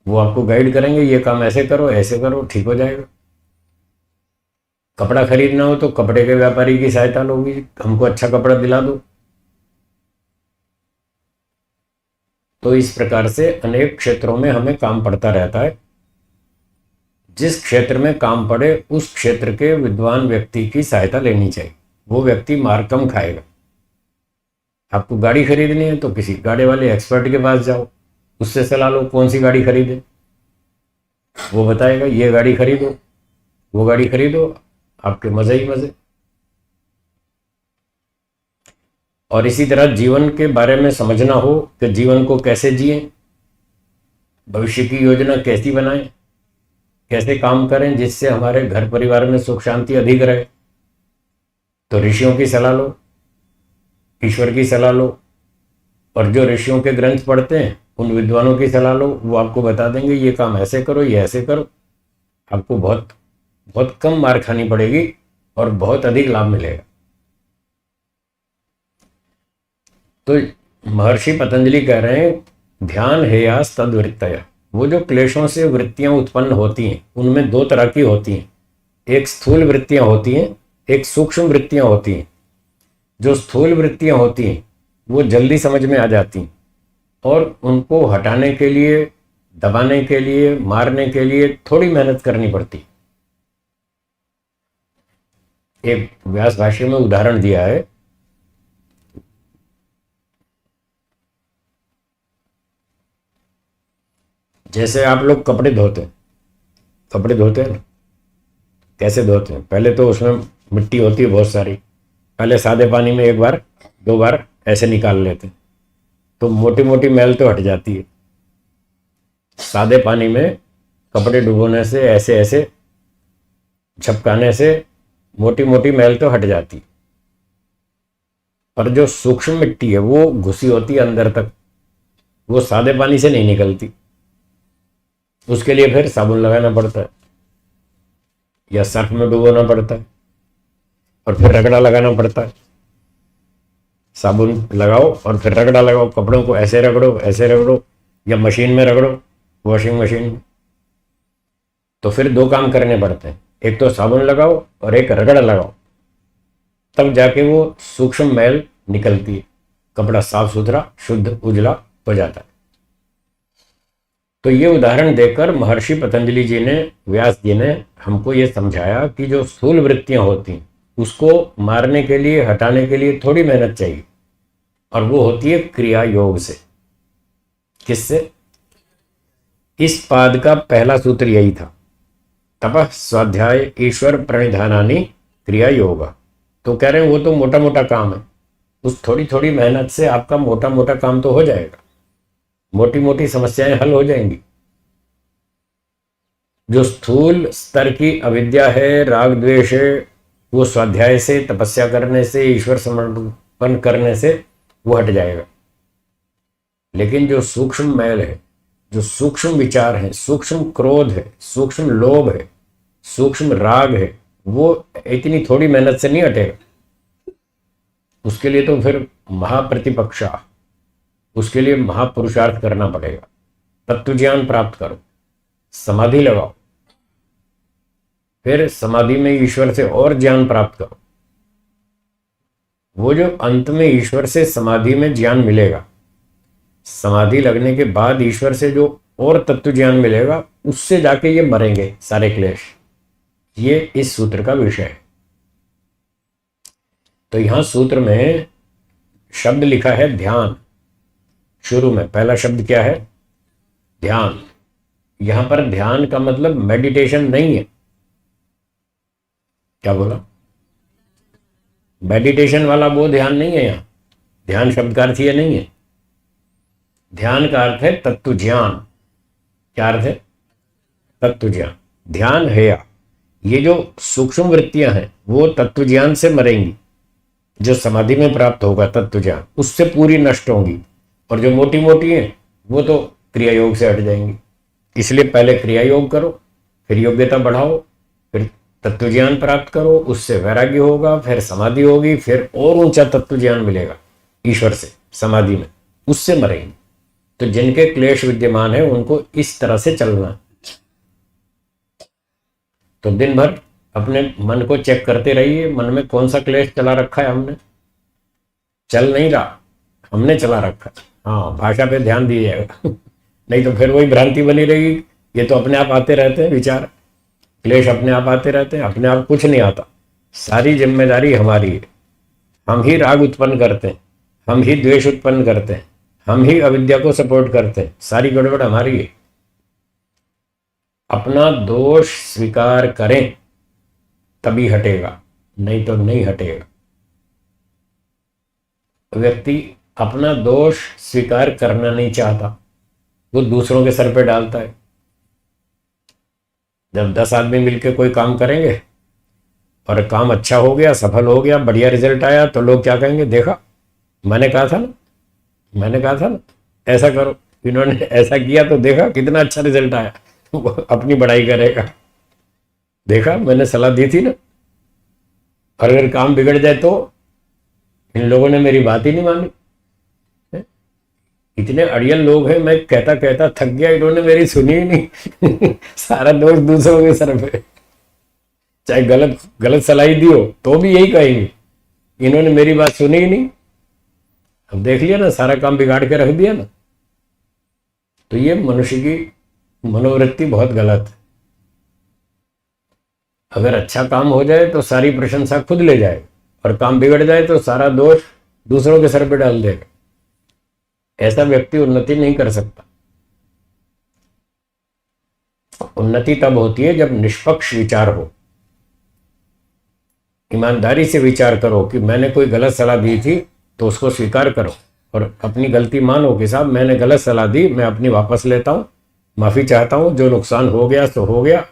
वो आपको गाइड करेंगे, ये काम ऐसे करो ऐसे करो, ठीक हो जाएगा। कपड़ा खरीदना हो तो कपड़े के व्यापारी की सहायता लोगी, हमको अच्छा कपड़ा दिला दो। तो इस प्रकार से अनेक क्षेत्रों में हमें काम पड़ता रहता है। जिस क्षेत्र में काम पड़े उस क्षेत्र के विद्वान व्यक्ति की सहायता लेनी चाहिए, वो व्यक्ति मार कम खाएगा। आपको गाड़ी खरीदनी है तो किसी गाड़ी वाले एक्सपर्ट के पास जाओ, उससे सलाह लो कौन सी गाड़ी खरीदे, वो बताएगा ये गाड़ी खरीदो, वो गाड़ी खरीदो, आपके मजे ही मजे। और इसी तरह जीवन के बारे में समझना हो कि जीवन को कैसे जिए, भविष्य की योजना कैसी बनाएं, कैसे काम करें जिससे हमारे घर परिवार में सुख शांति अधिक रहे, तो ऋषियों की सलाह लो, ईश्वर की सलाह लो। और जो ऋषियों के ग्रंथ पढ़ते हैं उन विद्वानों की सलाह लो, वो आपको बता देंगे ये काम ऐसे करो, ये ऐसे करो। आपको बहुत बहुत कम मार खानी पड़ेगी और बहुत अधिक लाभ मिलेगा। तो महर्षि पतंजलि कह रहे हैं ध्यान हेया तद्वृत्तया, वो जो क्लेशों से वृत्तियां उत्पन्न होती हैं उनमें 2 तरह की होती हैं, एक स्थूल वृत्तियां होती हैं, एक सूक्ष्म वृत्तियां होती हैं। जो स्थूल वृत्तियां होती हैं वो जल्दी समझ में आ जाती हैं और उनको हटाने के लिए, दबाने के लिए, मारने के लिए थोड़ी मेहनत करनी पड़ती। एक व्यास भाष्य में उदाहरण दिया है, जैसे आप लोग कपड़े धोते हैं, कपड़े धोते हैं ना, कैसे धोते हैं? पहले तो उसमें मिट्टी होती है बहुत सारी, पहले सादे पानी में 1 बार 2 बार ऐसे निकाल लेते हैं तो मोटी मोटी मैल तो हट जाती है। सादे पानी में कपड़े डुबोने से, ऐसे ऐसे झपकाने से मोटी मोटी मैल तो हट जाती, पर जो सूक्ष्म मिट्टी है वो घुसी होती है अंदर तक, वो सादे पानी से नहीं निकलती। उसके लिए फिर साबुन लगाना पड़ता है या सर्फ में डुबोना पड़ता है और फिर रगड़ा लगाना पड़ता है। साबुन लगाओ और फिर रगड़ा लगाओ, कपड़ों को ऐसे रगड़ो या मशीन में रगड़ो, वॉशिंग मशीन में। तो फिर 2 काम करने पड़ते हैं, एक तो साबुन लगाओ और एक रगड़ा लगाओ, तब जाके वो सूक्ष्म मैल निकलती है, कपड़ा साफ सुथरा शुद्ध उजला हो जाता है। तो ये उदाहरण देकर महर्षि पतंजलि जी ने, व्यास जी ने हमको ये समझाया कि जो स्थूल वृत्तियां होती हैं उसको मारने के लिए, हटाने के लिए थोड़ी मेहनत चाहिए, और वो होती है क्रिया योग से। किससे? इस पाद का पहला सूत्र यही था, तपः स्वाध्याय ईश्वर प्रणिधानानि क्रिया योग। तो कह रहे हैं वो तो मोटा मोटा काम है, उस थोड़ी थोड़ी मेहनत से आपका मोटा मोटा काम तो हो जाएगा, मोटी मोटी समस्याएं हल हो जाएंगी। जो स्थूल स्तर की अविद्या है, राग द्वेष है, वो स्वाध्याय से, तपस्या करने से, ईश्वर समर्पण करने से वो हट जाएगा। लेकिन जो सूक्ष्म मैल है, जो सूक्ष्म विचार है, सूक्ष्म क्रोध है, सूक्ष्म लोभ है, सूक्ष्म राग है, वो इतनी थोड़ी मेहनत से नहीं हटेगा। उसके लिए तो फिर महाप्रतिपक्षा, उसके लिए महापुरुषार्थ करना पड़ेगा। तत्व ज्ञान प्राप्त करो, समाधि लगाओ, फिर समाधि में ईश्वर से और ज्ञान प्राप्त करो। वो जो अंत में ईश्वर से समाधि में ज्ञान मिलेगा, समाधि लगने के बाद ईश्वर से जो और तत्व ज्ञान मिलेगा, उससे जाके ये मरेंगे सारे क्लेश। ये इस सूत्र का विषय है। तो यहां सूत्र में शब्द लिखा है ध्यान। शुरू में पहला शब्द क्या है? ध्यान। यहां पर ध्यान का मतलब मेडिटेशन नहीं है। क्या बोला? मेडिटेशन वाला वो ध्यान नहीं है। यहां ध्यान शब्द का अर्थ ये नहीं है। ध्यान का अर्थ है तत्व ज्ञान। क्या अर्थ है? तत्व ज्ञान। ध्यान है या ये जो सूक्ष्म वृत्तियां हैं वो तत्व ज्ञान से मरेंगी। जो समाधि में प्राप्त होगा तत्व ज्ञान, उससे पूरी नष्ट होंगी, और जो मोटी मोटी हैं वो तो क्रिया योग से हट जाएंगी। इसलिए पहले क्रिया योग करो, फिर योग्यता बढ़ाओ, फिर तत्व ज्ञान प्राप्त करो, उससे वैराग्य होगा, फिर समाधि होगी, फिर और ऊंचा तत्व ज्ञान मिलेगा ईश्वर से समाधि में, उससे मरेंगे। तो जिनके क्लेश विद्यमान है उनको इस तरह से चलना है। तो दिन भर अपने मन को चेक करते रहिए, मन में कौन सा क्लेश चला रखा है हमने। चल नहीं रहा, हमने चला रखा है। हाँ, भाषा पे ध्यान दीजिएगा नहीं तो फिर वही भ्रांति बनी रहेगी। ये तो अपने आप आते रहते हैं विचार, क्लेश अपने आप आते रहते हैं। अपने आप कुछ नहीं आता, सारी जिम्मेदारी हमारी है। हम ही राग उत्पन्न करते हैं, हम ही द्वेष उत्पन्न करते हैं, हम ही अविद्या को सपोर्ट करते हैं। सारी गड़बड़ हमारी है। अपना दोष स्वीकार करें तभी हटेगा, नहीं तो नहीं हटेगा। व्यक्ति अपना दोष स्वीकार करना नहीं चाहता, वो दूसरों के सर पे डालता है। जब 10 आदमी मिलकर कोई काम करेंगे और काम अच्छा हो गया, सफल हो गया, बढ़िया रिजल्ट आया, तो लोग क्या कहेंगे? देखा, मैंने कहा था ना, मैंने कहा था ना, ऐसा करो। इन्होंने ऐसा किया तो देखा कितना अच्छा रिजल्ट आया। वो अपनी बड़ाई करेगा, देखा मैंने सलाह दी थी ना। और अगर काम बिगड़ जाए तो इन लोगों ने मेरी बात ही नहीं मानी। इतने अड़ियल लोग हैं, मैं कहता कहता थक गया, इन्होंने मेरी सुनी ही नहीं सारा दोष दूसरों के सर पे। चाहे गलत गलत सलाह दी हो तो भी यही कहेंगे, इन्होंने मेरी बात सुनी ही नहीं। अब देख लिया ना, सारा काम बिगाड़ के रख दिया ना। तो ये मनुष्य की मनोवृत्ति बहुत गलत है। अगर अच्छा काम हो जाए तो सारी प्रशंसा खुद ले जाए, और काम बिगड़ जाए तो सारा दोष दूसरों के सर पे डाल देगा। ऐसा व्यक्ति उन्नति नहीं कर सकता। उन्नति तब होती है जब निष्पक्ष विचार हो, ईमानदारी से विचार करो कि मैंने कोई गलत सलाह दी थी तो उसको स्वीकार करो और अपनी गलती मानो कि साहब मैंने गलत सलाह दी, मैं अपनी वापस लेता हूं, माफी चाहता हूं, जो नुकसान हो गया सो हो गया।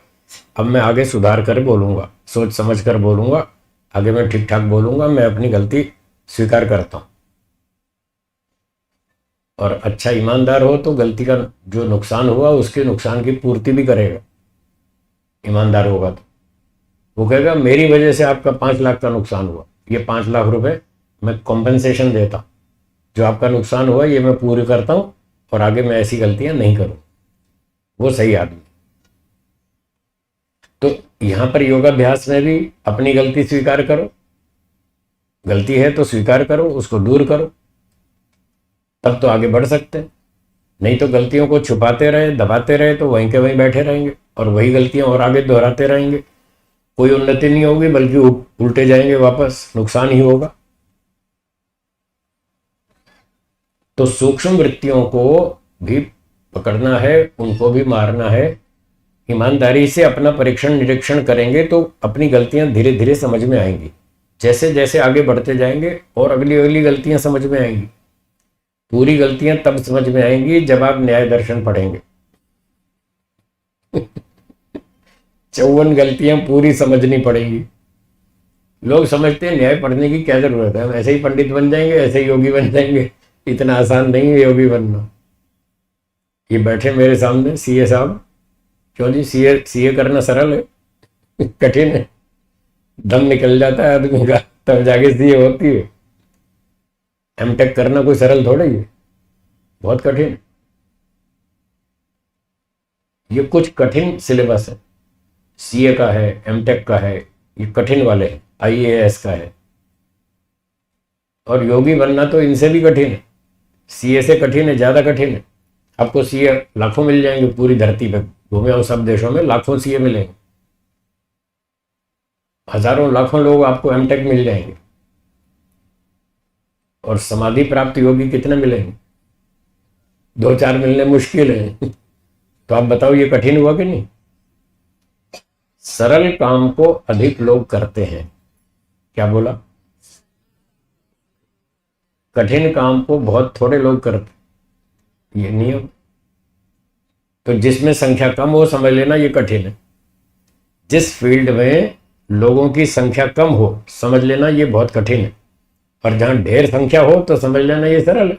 अब मैं आगे सुधार कर बोलूंगा, सोच समझ कर बोलूंगा, आगे मैं ठीक ठाक बोलूंगा, मैं अपनी गलती स्वीकार करता हूं। और अच्छा ईमानदार हो तो गलती का जो नुकसान हुआ उसके नुकसान की पूर्ति भी करेगा। ईमानदार होगा तो वो कहेगा मेरी वजह से आपका 5 लाख का नुकसान हुआ, ये 5 लाख रुपए मैं कॉम्पेंसेशन देता हूं, जो आपका नुकसान हुआ ये मैं पूरी करता हूं और आगे मैं ऐसी गलतियां नहीं करूं। वो सही आदमी। तो यहां पर योगाभ्यास में भी अपनी गलती स्वीकार करो, गलती है तो स्वीकार करो, उसको दूर करो, तब तो आगे बढ़ सकते हैं। नहीं तो गलतियों को छुपाते रहे, दबाते रहे तो वहीं के वहीं बैठे रहेंगे और वही गलतियां और आगे दोहराते रहेंगे। कोई उन्नति नहीं होगी, बल्कि उल्टे जाएंगे, वापस नुकसान ही होगा। तो सूक्ष्म वृत्तियों को भी पकड़ना है, उनको भी मारना है। ईमानदारी से अपना परीक्षण निरीक्षण करेंगे तो अपनी गलतियां धीरे धीरे समझ में आएंगी। जैसे जैसे आगे बढ़ते जाएंगे और अगली अगली गलतियां समझ में आएंगी। पूरी गलतियां तब समझ में आएंगी जब आप न्याय दर्शन पढ़ेंगे। 54 गलतियां पूरी समझनी पड़ेंगी। लोग समझते हैं न्याय पढ़ने की क्या जरूरत है, हम ऐसे ही पंडित बन जाएंगे, ऐसे ही योगी बन जाएंगे। इतना आसान नहीं है योगी बनना। ये बैठे मेरे सामने सीए साहब, क्यों जी सीए सीए करना सरल है? कठिन है। दम निकल जाता है आदमी का तब जाके सीए होती है। एमटेक करना कोई सरल थोड़ा ही है, बहुत कठिन है। ये कुछ कठिन सिलेबस है, सीए का है, एमटेक का है, ये कठिन वाले हैं, आईएएस का है। और योगी बनना तो इनसे भी कठिन है, सीए से कठिन है, ज्यादा कठिन है। आपको सीए लाखों मिल जाएंगे पूरी धरती पे, घूमे हो सब देशों में लाखों सीए मिलेंगे, हजारों लाखों लोग आपको एमटेक मिल जाएंगे। और समाधि प्राप्त योगी कितने मिलेंगे? 2-4 मिलने मुश्किल है। तो आप बताओ ये कठिन हुआ कि नहीं? सरल काम को अधिक लोग करते हैं। क्या बोला? कठिन काम को बहुत थोड़े लोग करते, ये नियम। तो जिसमें संख्या कम हो समझ लेना ये कठिन है। जिस फील्ड में लोगों की संख्या कम हो समझ लेना ये बहुत कठिन है। और जहां ढेर संख्या हो तो समझ लेना ये सरल है।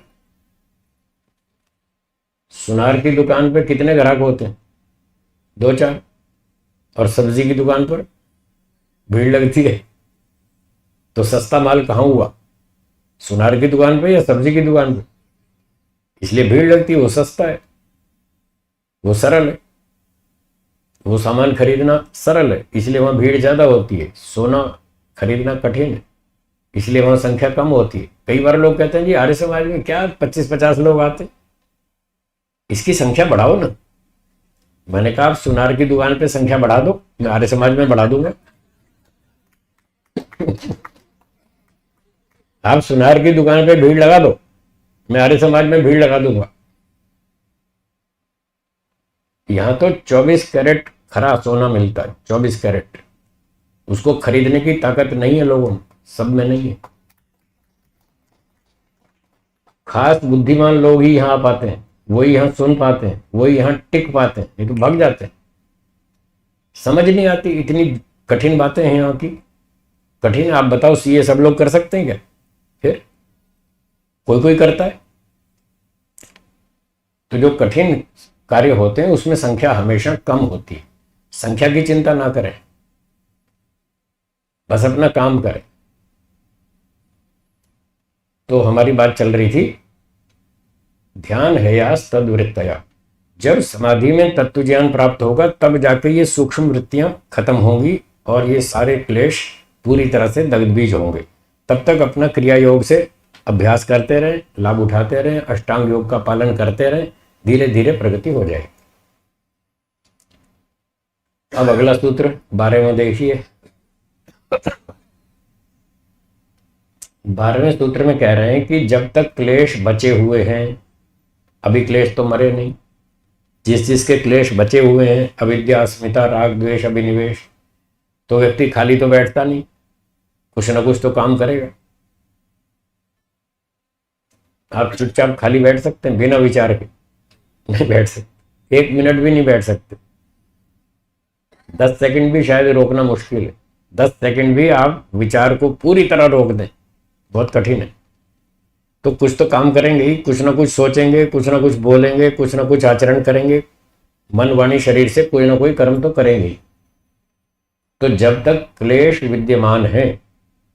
सुनार की दुकान पे कितने ग्राहक होते हैं? 2-4। और सब्जी की दुकान पर भीड़ लगती है। तो सस्ता माल कहाँ हुआ, सुनार की दुकान पे या सब्जी की दुकान पे? इसलिए भीड़ लगती है, वो सस्ता है, वो सरल है, वो सामान खरीदना सरल है, इसलिए वहां भीड़ ज्यादा होती है। सोना खरीदना कठिन है, इसलिए वहां संख्या कम होती है। कई बार लोग कहते हैं जी आर्य समाज में क्या 25-50 लोग आते, इसकी संख्या बढ़ाओ ना। मैंने कहा आप सुनार की दुकान पे संख्या बढ़ा दो, मैं आर्य समाज में बढ़ा दूंगा। आप सुनार की दुकान पे भीड़ लगा दो, मैं आर्य समाज में भीड़ लगा दूंगा। यहां तो 24 कैरेट खरा सोना मिलता है, 24 कैरेट। उसको खरीदने की ताकत नहीं है लोगों में, सब में नहीं है। खास बुद्धिमान लोग ही यहां आ पाते हैं, वही यहां सुन पाते हैं, वही यहां टिक पाते हैं, नहीं तो भाग जाते हैं। समझ नहीं आती, इतनी कठिन बातें हैं यहाँ की। कठिन, आप बताओ सीए सब लोग कर सकते हैं क्या? फिर कोई कोई करता है। तो जो कठिन कार्य होते हैं उसमें संख्या हमेशा कम होती है। संख्या की चिंता ना करें, बस अपना काम करें। तो हमारी बात चल रही थी ध्यान है या तद्वृत्तया। जब समाधि में तत्व ज्ञान प्राप्त होगा तब जाके ये सूक्ष्म वृत्तियां खत्म होंगी और ये सारे क्लेश पूरी तरह से दग्धबीज होंगे। तब तक अपना क्रिया योग से अभ्यास करते रहें, लाभ उठाते रहें, अष्टांग योग का पालन करते रहें, धीरे धीरे प्रगति हो जाएगी। अब अगला सूत्र 12वें देखिए। 12वें सूत्र में कह रहे हैं कि जब तक क्लेश बचे हुए हैं, अभी क्लेश तो मरे नहीं, जिस जिसके क्लेश बचे हुए हैं, अविद्या, अस्मिता, राग, द्वेष, अभिनिवेश, तो व्यक्ति खाली तो बैठता नहीं, कुछ ना कुछ तो काम करेगा। आप चुपचाप खाली बैठ सकते हैं बिना विचार के? नहीं बैठ सकते, 1 मिनट भी नहीं बैठ सकते। 10 सेकंड भी शायद रोकना मुश्किल है। 10 सेकंड भी आप विचार को पूरी तरह रोक दें, बहुत कठिन है। तो कुछ तो काम करेंगे ही, कुछ ना कुछ सोचेंगे, कुछ ना कुछ बोलेंगे, कुछ ना कुछ आचरण करेंगे, मन वाणी शरीर से कोई ना कोई कर्म तो करेंगे ही। तो जब तक क्लेश विद्यमान है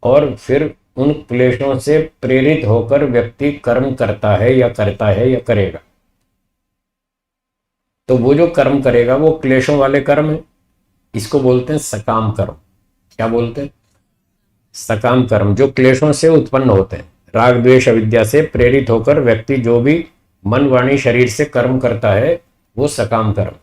और फिर उन क्लेशों से प्रेरित होकर व्यक्ति कर्म करता है या करेगा, तो वो जो कर्म करेगा वो क्लेशों वाले कर्म है। इसको बोलते हैं सकाम कर्म। क्या बोलते हैं? सकाम कर्म, जो क्लेशों से उत्पन्न होते हैं। राग, द्वेष, अविद्या से प्रेरित होकर व्यक्ति जो भी मन वाणी शरीर से कर्म करता है वो सकाम कर्म।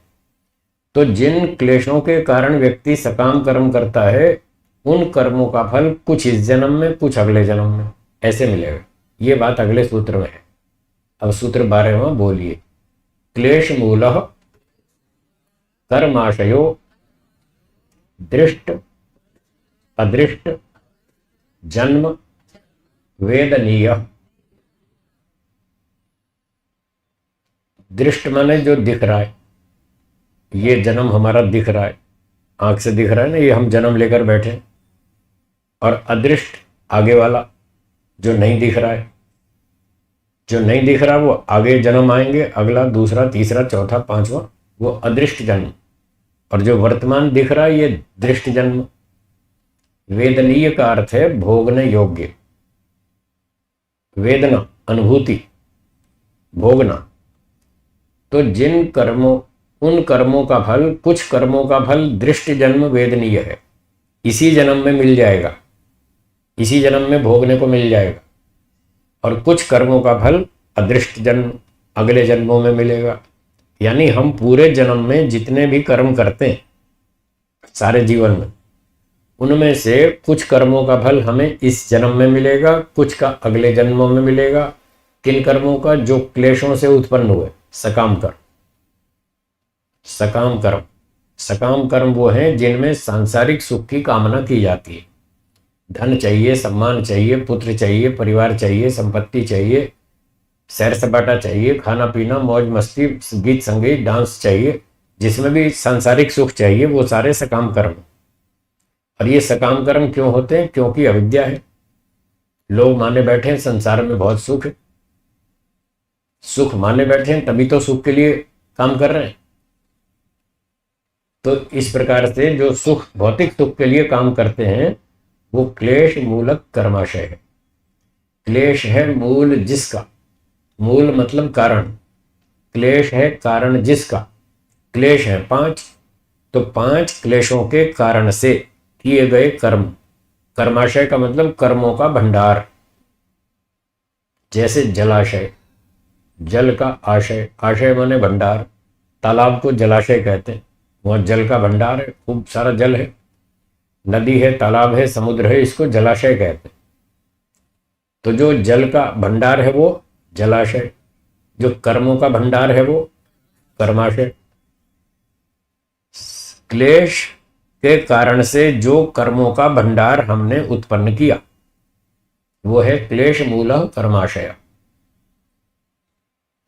तो जिन क्लेशों के कारण व्यक्ति सकाम कर्म करता है उन कर्मों का फल कुछ इस जन्म में कुछ अगले जन्म में ऐसे मिलेगा। ये बात अगले सूत्र में है। अब सूत्र 12वां बोलिए। क्लेश मूलः कर्माशयो दृष्ट अदृष्ट जन्म वेदनीय। दृष्ट माने जो दिख रहा है, ये जन्म हमारा दिख रहा है, आंख से दिख रहा है ना, ये हम जन्म लेकर बैठे। और अदृष्ट आगे वाला जो नहीं दिख रहा है, जो नहीं दिख रहा वो आगे जन्म आएंगे, अगला दूसरा तीसरा चौथा पांचवा, वो अदृष्ट जन्म। और जो वर्तमान दिख रहा है ये दृष्ट जन्म। वेदनीय का अर्थ है भोगने योग्य। वेदना अनुभूति, भोगना। तो जिन कर्मों उन कर्मों का फल, कुछ कर्मों का फल दृष्ट जन्म वेदनीय है, इसी जन्म में मिल जाएगा, इसी जन्म में भोगने को मिल जाएगा। और कुछ कर्मों का फल अदृष्ट जन्म अगले जन्मों में मिलेगा। यानी हम पूरे जन्म में जितने भी कर्म करते हैं सारे जीवन में, उनमें से कुछ कर्मों का फल हमें इस जन्म में मिलेगा, कुछ का अगले जन्मों में मिलेगा। किन कर्मों का? जो क्लेशों से उत्पन्न हुए, सकाम कर्म। सकाम कर्म, सकाम कर्म वो हैं जिनमें सांसारिक सुख की कामना की जाती है। धन चाहिए, सम्मान चाहिए, पुत्र चाहिए, परिवार चाहिए, संपत्ति चाहिए, सैर सपाटा चाहिए, खाना पीना, मौज मस्ती, गीत संगीत, डांस चाहिए, जिसमें भी सांसारिक सुख चाहिए, वो सारे सकाम कर्म। और ये सकाम कर्म क्यों होते हैं? क्योंकि अविद्या है। लोग माने बैठे हैं संसार में बहुत सुख है, सुख माने बैठे हैं, तभी तो सुख के लिए काम कर रहे हैं। तो इस प्रकार से जो सुख, भौतिक सुख के लिए काम करते हैं, वो क्लेश मूलक कर्माशय है। क्लेश है मूल जिसका, मूल मतलब कारण, क्लेश है कारण जिसका। क्लेश है 5, तो 5 क्लेशों के कारण से किए गए कर्म। कर्माशय का मतलब कर्मों का भंडार। जैसे जलाशय, जल का आशय, आशय माने भंडार। तालाब को जलाशय कहते हैं, वहाँ जल का भंडार है, खूब सारा जल है। नदी है, तालाब है, समुद्र है, इसको जलाशय कहते हैं। तो जो जल का भंडार है वो जलाशय, जो कर्मों का भंडार है वो कर्माशय। क्लेश के कारण से जो कर्मों का भंडार हमने उत्पन्न किया वो है क्लेश मूलः कर्माशय।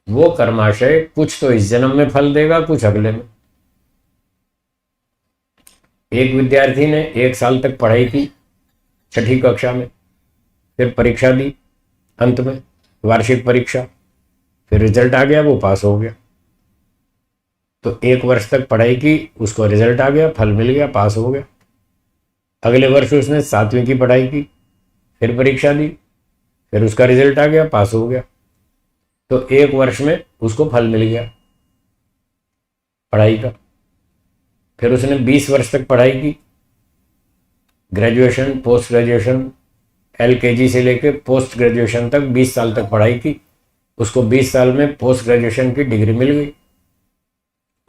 वो कर्माशय कुछ तो इस जन्म में फल देगा, कुछ अगले में। एक विद्यार्थी ने 1 साल तक पढ़ाई की 6ठी कक्षा में, फिर परीक्षा दी, अंत में वार्षिक परीक्षा, फिर रिजल्ट आ गया, वो पास हो गया। तो 1 वर्ष तक पढ़ाई की, उसको रिजल्ट आ गया, फल मिल गया, पास हो गया। अगले वर्ष उसने 7वीं की पढ़ाई की, फिर परीक्षा दी, फिर उसका रिजल्ट आ गया, पास हो गया। तो 1 वर्ष में उसको फल मिल गया पढ़ाई का। फिर उसने 20 वर्ष तक पढ़ाई की, ग्रेजुएशन, पोस्ट ग्रेजुएशन, LKG से लेकर पोस्ट ग्रेजुएशन तक 20 साल तक पढ़ाई की। उसको 20 साल में पोस्ट ग्रेजुएशन की डिग्री मिल गई,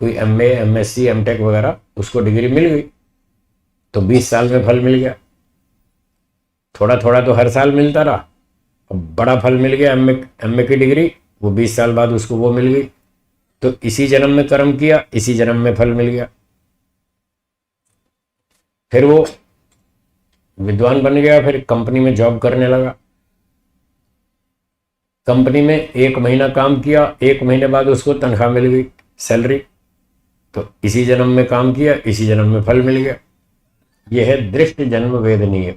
कोई MA, MSc, MTech वगैरह उसको डिग्री मिल गई। तो 20 साल में फल मिल गया। थोड़ा थोड़ा तो हर साल मिलता रहा, अब बड़ा फल मिल गया, MA की डिग्री, वो 20 साल बाद उसको वो मिल गई। तो इसी जन्म में कर्म किया, इसी जन्म में फल मिल गया। फिर वो विद्वान बन गया, फिर कंपनी में जॉब करने लगा। कंपनी में 1 महीना काम किया, 1 महीने बाद उसको तनख्वाह मिल गई, सैलरी। तो इसी जन्म में काम किया, इसी जन्म में फल मिल गया। यह है दृष्ट जन्म वेदनीय।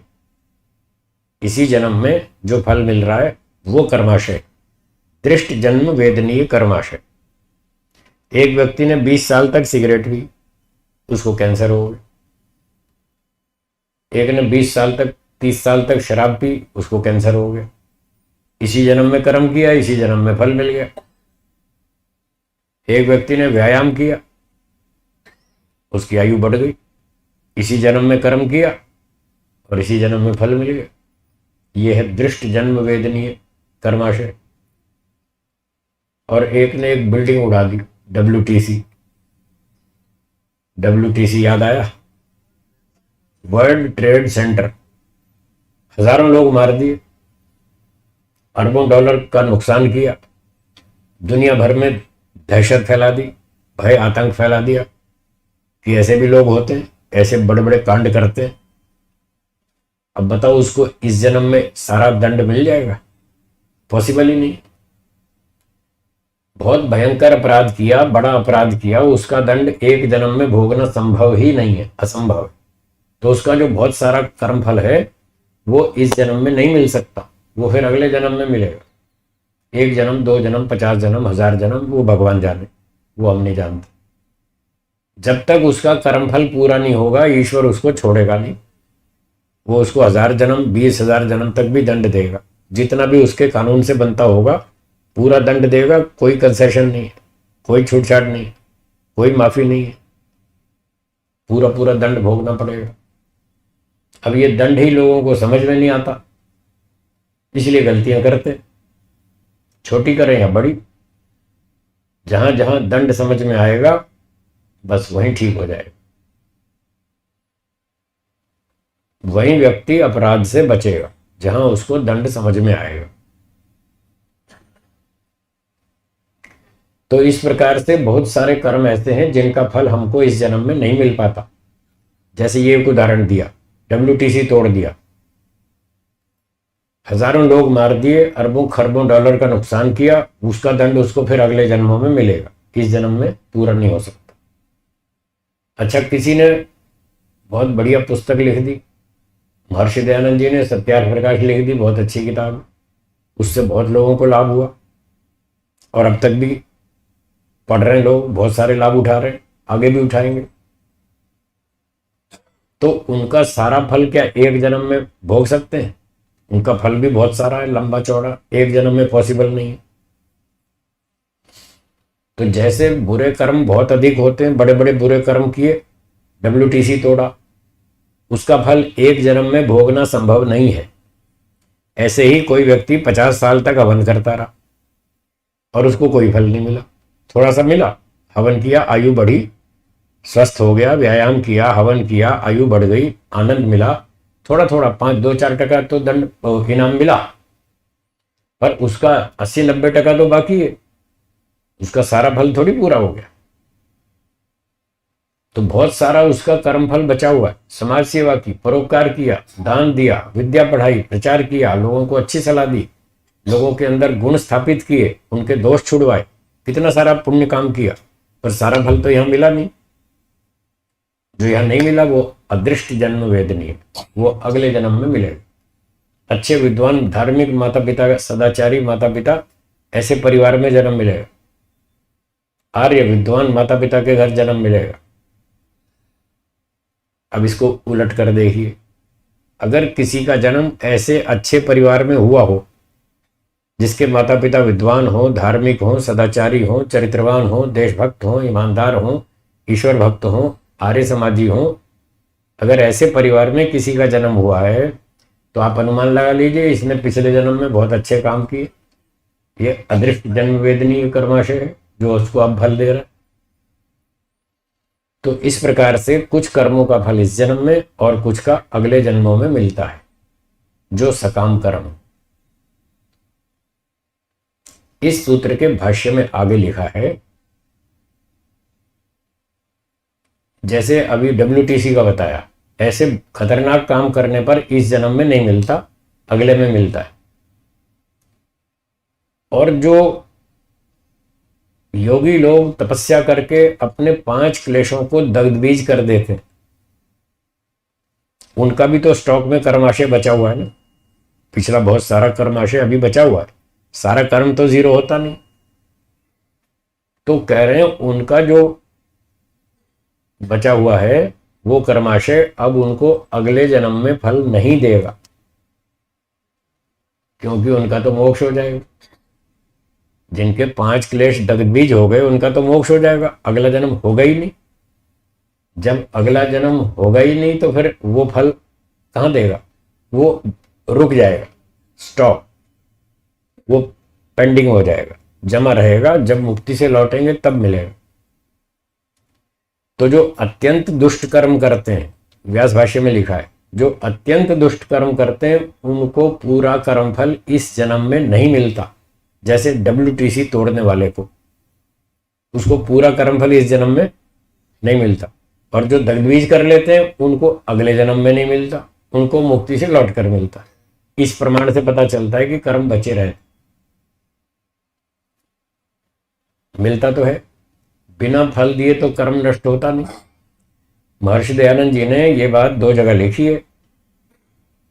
इसी जन्म में जो फल मिल रहा है वो कर्माशय, दृष्ट जन्म वेदनीय कर्माशय। एक व्यक्ति ने 20 साल तक सिगरेट पी, उसको कैंसर हो गया। एक ने 20 साल तक, 30 साल तक शराब पी, उसको कैंसर हो गया। इसी जन्म में कर्म किया, इसी जन्म में फल मिल गया। एक व्यक्ति ने व्यायाम किया, उसकी आयु बढ़ गई, इसी जन्म में कर्म किया और इसी जन्म में फल मिल गया। यह है दृष्ट जन्म वेदनीय कर्माशय। और एक ने एक बिल्डिंग उड़ा दी, WTC। WTC याद आया? World trade centre. हजारों लोग मार दिए, अरबों डॉलर का नुकसान किया, दुनिया भर में दहशत फैला दी, भय आतंक फैला दिया कि ऐसे भी लोग होते हैं, ऐसे बड़े बड़े कांड करते हैं। अब बताओ उसको इस जन्म में सारा दंड मिल जाएगा? पॉसिबल ही नहीं। बहुत भयंकर अपराध किया, बड़ा अपराध किया, उसका दंड एक जन्म में भोगना संभव ही नहीं है, असंभव है। तो उसका जो बहुत सारा कर्मफल है वो इस जन्म में नहीं मिल सकता, वो फिर अगले जन्म में मिलेगा। 1 जन्म, 2 जन्म, 50 जन्म, 1000 जन्म, वो भगवान जाने, वो हम नहीं जानते। जब तक उसका कर्मफल पूरा नहीं होगा ईश्वर उसको छोड़ेगा नहीं। वो उसको 1000 जन्म, 20,000 जन्म तक भी दंड देगा, जितना भी उसके कानून से बनता होगा पूरा दंड देगा। कोई कंसेशन नहीं है, कोई छूट छाट नहीं, कोई माफी नहीं है, पूरा पूरा दंड भोगना पड़ेगा। अब ये दंड ही लोगों को समझ में नहीं आता, इसलिए गलतियां करते, छोटी करें या बड़ी। जहां जहां दंड समझ में आएगा बस वहीं ठीक हो जाएगा, वहीं व्यक्ति अपराध से बचेगा जहां उसको दंड समझ में आएगा। तो इस प्रकार से बहुत सारे कर्म ऐसे हैं जिनका फल हमको इस जन्म में नहीं मिल पाता। जैसे ये एक उदाहरण दिया, WTC तोड़ दिया, हजारों लोग मार दिए, अरबों खरबों डॉलर का नुकसान किया, उसका दंड उसको फिर अगले जन्मों में मिलेगा, इस जन्म में पूरा नहीं हो सकता। अच्छा, किसी ने बहुत बढ़िया पुस्तक लिख दी, महर्षि दयानंद जी ने सत्यार्थ प्रकाश लिख दी, बहुत अच्छी किताब, उससे बहुत लोगों को लाभ हुआ और अब तक भी पढ़ रहे हैं लोग, बहुत सारे लाभ उठा रहे हैं, आगे भी उठाएंगे। तो उनका सारा फल क्या एक जन्म में भोग सकते हैं? उनका फल भी बहुत सारा है, लंबा चौड़ा, एक जन्म में पॉसिबल नहीं है। तो जैसे बुरे कर्म बहुत अधिक होते हैं, बड़े बड़े बुरे कर्म किए, WTC तोड़ा, उसका फल एक जन्म में भोगना संभव नहीं है। ऐसे ही कोई व्यक्ति 50 साल तक हवन करता रहा और उसको कोई फल नहीं मिला, थोड़ा सा मिला, हवन किया, आयु बढ़ी, स्वस्थ हो गया, व्यायाम किया, हवन किया, आयु बढ़ गई, आनंद मिला, थोड़ा थोड़ा 5-2-4% तो दंड इनाम मिला, पर उसका 80-90% तो बाकी है, उसका सारा फल थोड़ी पूरा हो गया। तो बहुत सारा उसका कर्म फल बचा हुआ है। समाज सेवा की, परोपकार किया, दान दिया, विद्या पढ़ाई, प्रचार किया, लोगों को अच्छी सलाह दी, लोगों के अंदर गुण स्थापित किए, उनके दोष छुड़वाए, कितना सारा पुण्य काम किया, पर सारा फल तो यहां मिला नहीं। जो यहां नहीं मिला वो अदृष्ट जन्म वेदनीय, वो अगले जन्म में मिलेगा। अच्छे विद्वान धार्मिक माता पिता, सदाचारी माता पिता, ऐसे परिवार में जन्म मिलेगा। आर्य विद्वान माता पिता के घर जन्म मिलेगा। अब इसको उलट कर देखिए, अगर किसी का जन्म ऐसे अच्छे परिवार में हुआ हो जिसके माता पिता विद्वान हो, धार्मिक हो, सदाचारी हो, चरित्रवान हो, देशभक्त हो, ईमानदार हो, ईश्वर भक्त हो, आर्य समाजी हो, अगर ऐसे परिवार में किसी का जन्म हुआ है तो आप अनुमान लगा लीजिए इसने पिछले जन्म में बहुत अच्छे काम किए। ये अदृष्ट जन्म वेदनीय कर्माशय है जो उसको अब फल दे रहा है। तो इस प्रकार से कुछ कर्मों का फल इस जन्म में और कुछ का अगले जन्मों में मिलता है, जो सकाम कर्म। इस सूत्र के भाष्य में आगे लिखा है, जैसे अभी WTC का बताया, ऐसे खतरनाक काम करने पर इस जन्म में नहीं मिलता, अगले में मिलता है। और जो योगी लोग तपस्या करके अपने 5 क्लेशों को दग्धबीज कर देते, उनका भी तो स्टॉक में कर्माशय बचा हुआ है ना, पिछला बहुत सारा कर्माशय अभी बचा हुआ है, सारा कर्म तो जीरो होता नहीं। तो कह रहे हैं उनका जो बचा हुआ है वो कर्माशय अब उनको अगले जन्म में फल नहीं देगा, क्योंकि उनका तो मोक्ष हो जाएगा। जिनके 5 क्लेश दग्धबीज हो गए उनका तो मोक्ष हो जाएगा, अगला जन्म होगा ही नहीं। जब अगला जन्म होगा ही नहीं तो फिर वो फल कहां देगा? वो रुक जाएगा, स्टॉप, वो पेंडिंग हो जाएगा, जमा रहेगा, जब मुक्ति से लौटेंगे तब मिलेगा। तो जो अत्यंत दुष्ट कर्म करते हैं, व्यास भाष्य में लिखा है, जो अत्यंत दुष्ट कर्म करते हैं उनको पूरा कर्मफल इस जन्म में नहीं मिलता। जैसे WTC तोड़ने वाले को, उसको पूरा कर्मफल इस जन्म में नहीं मिलता। और जो दगबीज कर लेते हैं उनको अगले जन्म में नहीं मिलता, उनको मुक्ति से लौट कर मिलता है। इस प्रमाण से पता चलता है कि कर्म बचे रहे। मिलता तो है, बिना फल दिए तो कर्म नष्ट होता नहीं। महर्षि दयानंद जी ने ये बात 2 जगह लिखी है,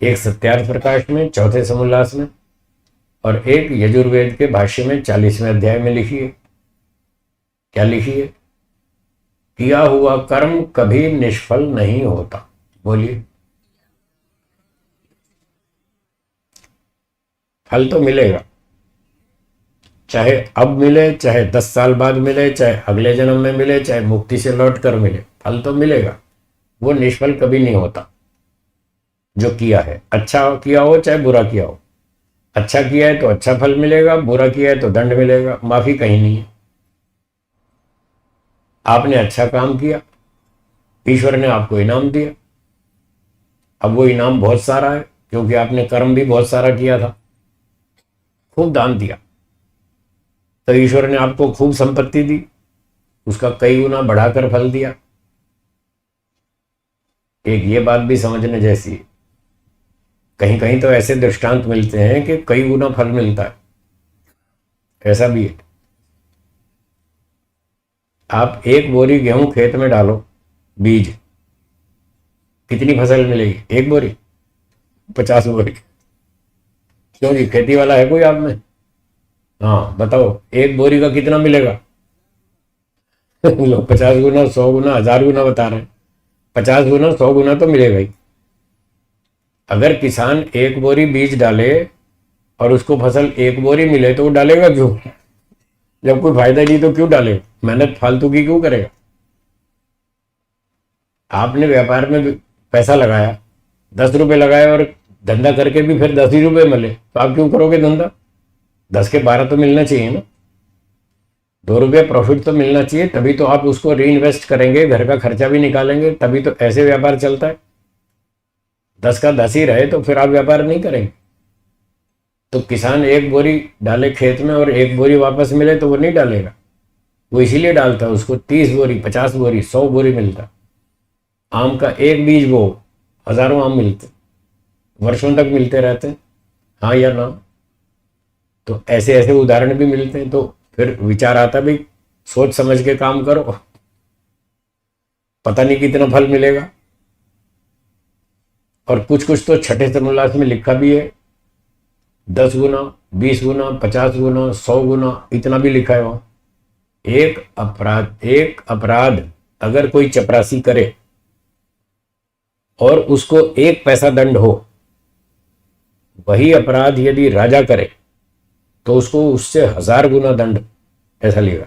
एक सत्यार्थ प्रकाश में 4थे समोल्लास में, और एक यजुर्वेद के भाष्य में 40वें अध्याय में लिखी है। क्या लिखी है? किया हुआ कर्म कभी निष्फल नहीं होता। बोलिए। फल तो मिलेगा, चाहे अब मिले, चाहे 10 साल बाद मिले, चाहे अगले जन्म में मिले, चाहे मुक्ति से लौट कर मिले, फल तो मिलेगा। वो निष्फल कभी नहीं होता। जो किया है, अच्छा किया हो चाहे बुरा किया हो, अच्छा किया है तो अच्छा फल मिलेगा, बुरा किया है तो दंड मिलेगा, माफी कहीं नहीं है। आपने अच्छा काम किया, ईश्वर ने आपको इनाम दिया। अब वो इनाम बहुत सारा है, क्योंकि आपने कर्म भी बहुत सारा किया था, खूब दान दिया, तो ईश्वर ने आपको खूब संपत्ति दी, उसका कई गुना बढ़ाकर फल दिया। एक ये बात भी समझने जैसी है, कहीं कहीं तो ऐसे दृष्टांत मिलते हैं कि कई गुना फल मिलता है, ऐसा भी है। आप 1 बोरी गेहूं खेत में डालो, बीज, कितनी फसल मिलेगी? 1 बोरी? 50 बोरी? क्यों जी, खेती वाला है कोई आप में? हाँ बताओ, 1 बोरी का कितना मिलेगा? लोग 50 गुना, 100 गुना, 1000 गुना बता रहे हैं। 50 गुना, 100 गुना तो मिलेगा ही। अगर किसान 1 बोरी बीज डाले और उसको फसल 1 बोरी मिले तो वो डालेगा क्यों? जब कोई फायदा नहीं तो क्यों डालेगा? मेहनत फालतू की क्यों करेगा? आपने व्यापार में पैसा लगाया, 10 रुपए लगाए और धंधा करके भी फिर 10 ही रुपए मिले, तो आप क्यों करोगे धंधा? 10 के 12 तो मिलना चाहिए ना। 2 रुपये प्रॉफिट तो मिलना चाहिए, तभी तो आप उसको री इन्वेस्ट करेंगे, घर का खर्चा भी निकालेंगे, तभी तो ऐसे व्यापार चलता है। 10 का 10 ही रहे तो फिर आप व्यापार नहीं करेंगे। तो किसान 1 बोरी डाले खेत में और 1 बोरी वापस मिले तो वो नहीं डालेगा, वो इसीलिए डालता है, उसको 30 बोरी, 50 बोरी, 100 बोरी मिलता। आम का एक बीज वो हजारों आम मिलते, वर्षों तक मिलते रहते हैं। हाँ या ना? तो ऐसे ऐसे उदाहरण भी मिलते हैं। तो फिर विचार आता भी, सोच समझ के काम करो, पता नहीं कितना फल मिलेगा। और कुछ कुछ तो छठे समोल्लास में लिखा भी है, 10 गुना, 20 गुना, 50 गुना, 100 गुना, इतना भी लिखा है वहां। एक अपराध अगर कोई चपरासी करे और उसको 1 पैसा दंड हो, वही अपराध यदि राजा करे तो उसको उससे 1000 गुना दंड, ऐसा लेगा।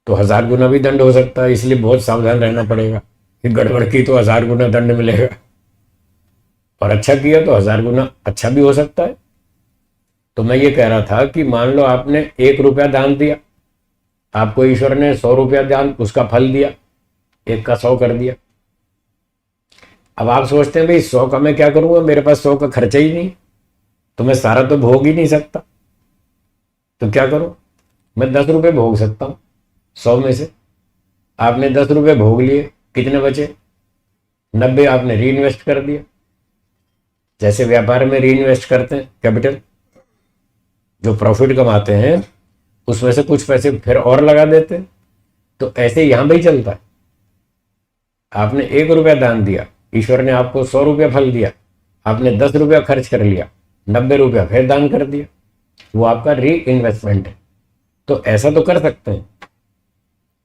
तो 1000 गुना भी दंड हो सकता है, इसलिए बहुत सावधान रहना पड़ेगा कि गड़बड़ की तो 1000 गुना दंड मिलेगा, और अच्छा किया तो 1000 गुना अच्छा भी हो सकता है। तो मैं ये कह रहा था कि मान लो आपने 1 रुपया दान दिया, आपको ईश्वर ने 100 रुपया दान, उसका फल दिया, 1 का 100 कर दिया। अब आप सोचते हैं भाई 100 का मैं क्या करूंगा, मेरे पास 100 का खर्चा ही नहीं, तो मैं सारा तो भोग ही नहीं सकता, तो क्या करूं? मैं 10 रुपये भोग सकता हूं 100 में से। आपने 10 रुपये भोग लिए, कितने बचे? 90 आपने री इन्वेस्ट कर दिया। जैसे व्यापार में री इन्वेस्ट करते हैं कैपिटल, जो प्रॉफिट कमाते हैं उसमें से कुछ पैसे फिर और लगा देते हैं, तो ऐसे यहां भी चलता है। आपने 1 रुपया दान दिया, ईश्वर ने आपको 100 रुपया फल दिया, आपने 10 रुपया खर्च कर लिया, 90 रुपया फिर दान कर दिया, वो आपका री इन्वेस्टमेंट है। तो ऐसा तो कर सकते हैं,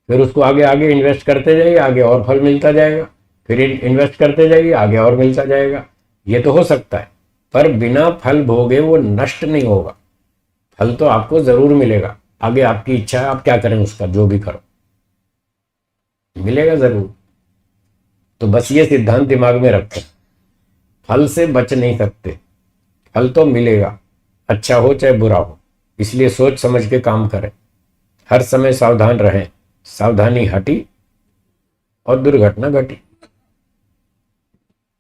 फिर उसको आगे आगे इन्वेस्ट करते जाइए, आगे और फल मिलता जाएगा, फिर इन्वेस्ट करते जाइए, आगे और मिलता जाएगा। ये तो हो सकता है, पर बिना फल भोगे वो नष्ट नहीं होगा। फल तो आपको जरूर मिलेगा, आगे आपकी इच्छा है आप क्या करें उसका, जो भी करो मिलेगा जरूर। तो बस ये सिद्धांत दिमाग में रखें, फल से बच नहीं सकते, फल तो मिलेगा, अच्छा हो चाहे बुरा हो। इसलिए सोच समझ के काम करें, हर समय सावधान रहें, सावधानी हटी और दुर्घटना घटी।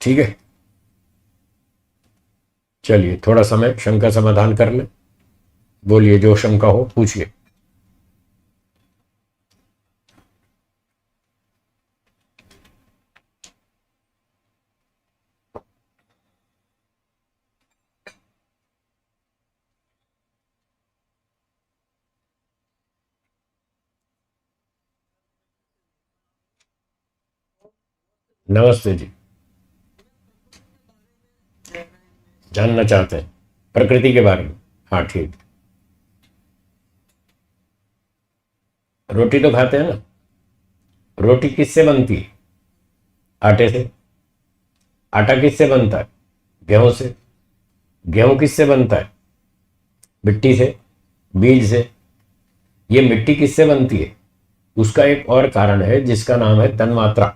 ठीक है, चलिए थोड़ा समय शंका समाधान कर लें। बोलिए, जो शंका हो पूछिए। नमस्ते जी। जानना चाहते हैं प्रकृति के बारे में? हाँ ठीक। रोटी तो खाते हैं ना। रोटी किससे बनती है? आटे से। आटा किससे बनता है? गेहूं से। गेहूं किससे बनता है? मिट्टी से, बीज से। ये मिट्टी किससे बनती है? उसका एक और कारण है जिसका नाम है तन्मात्रा।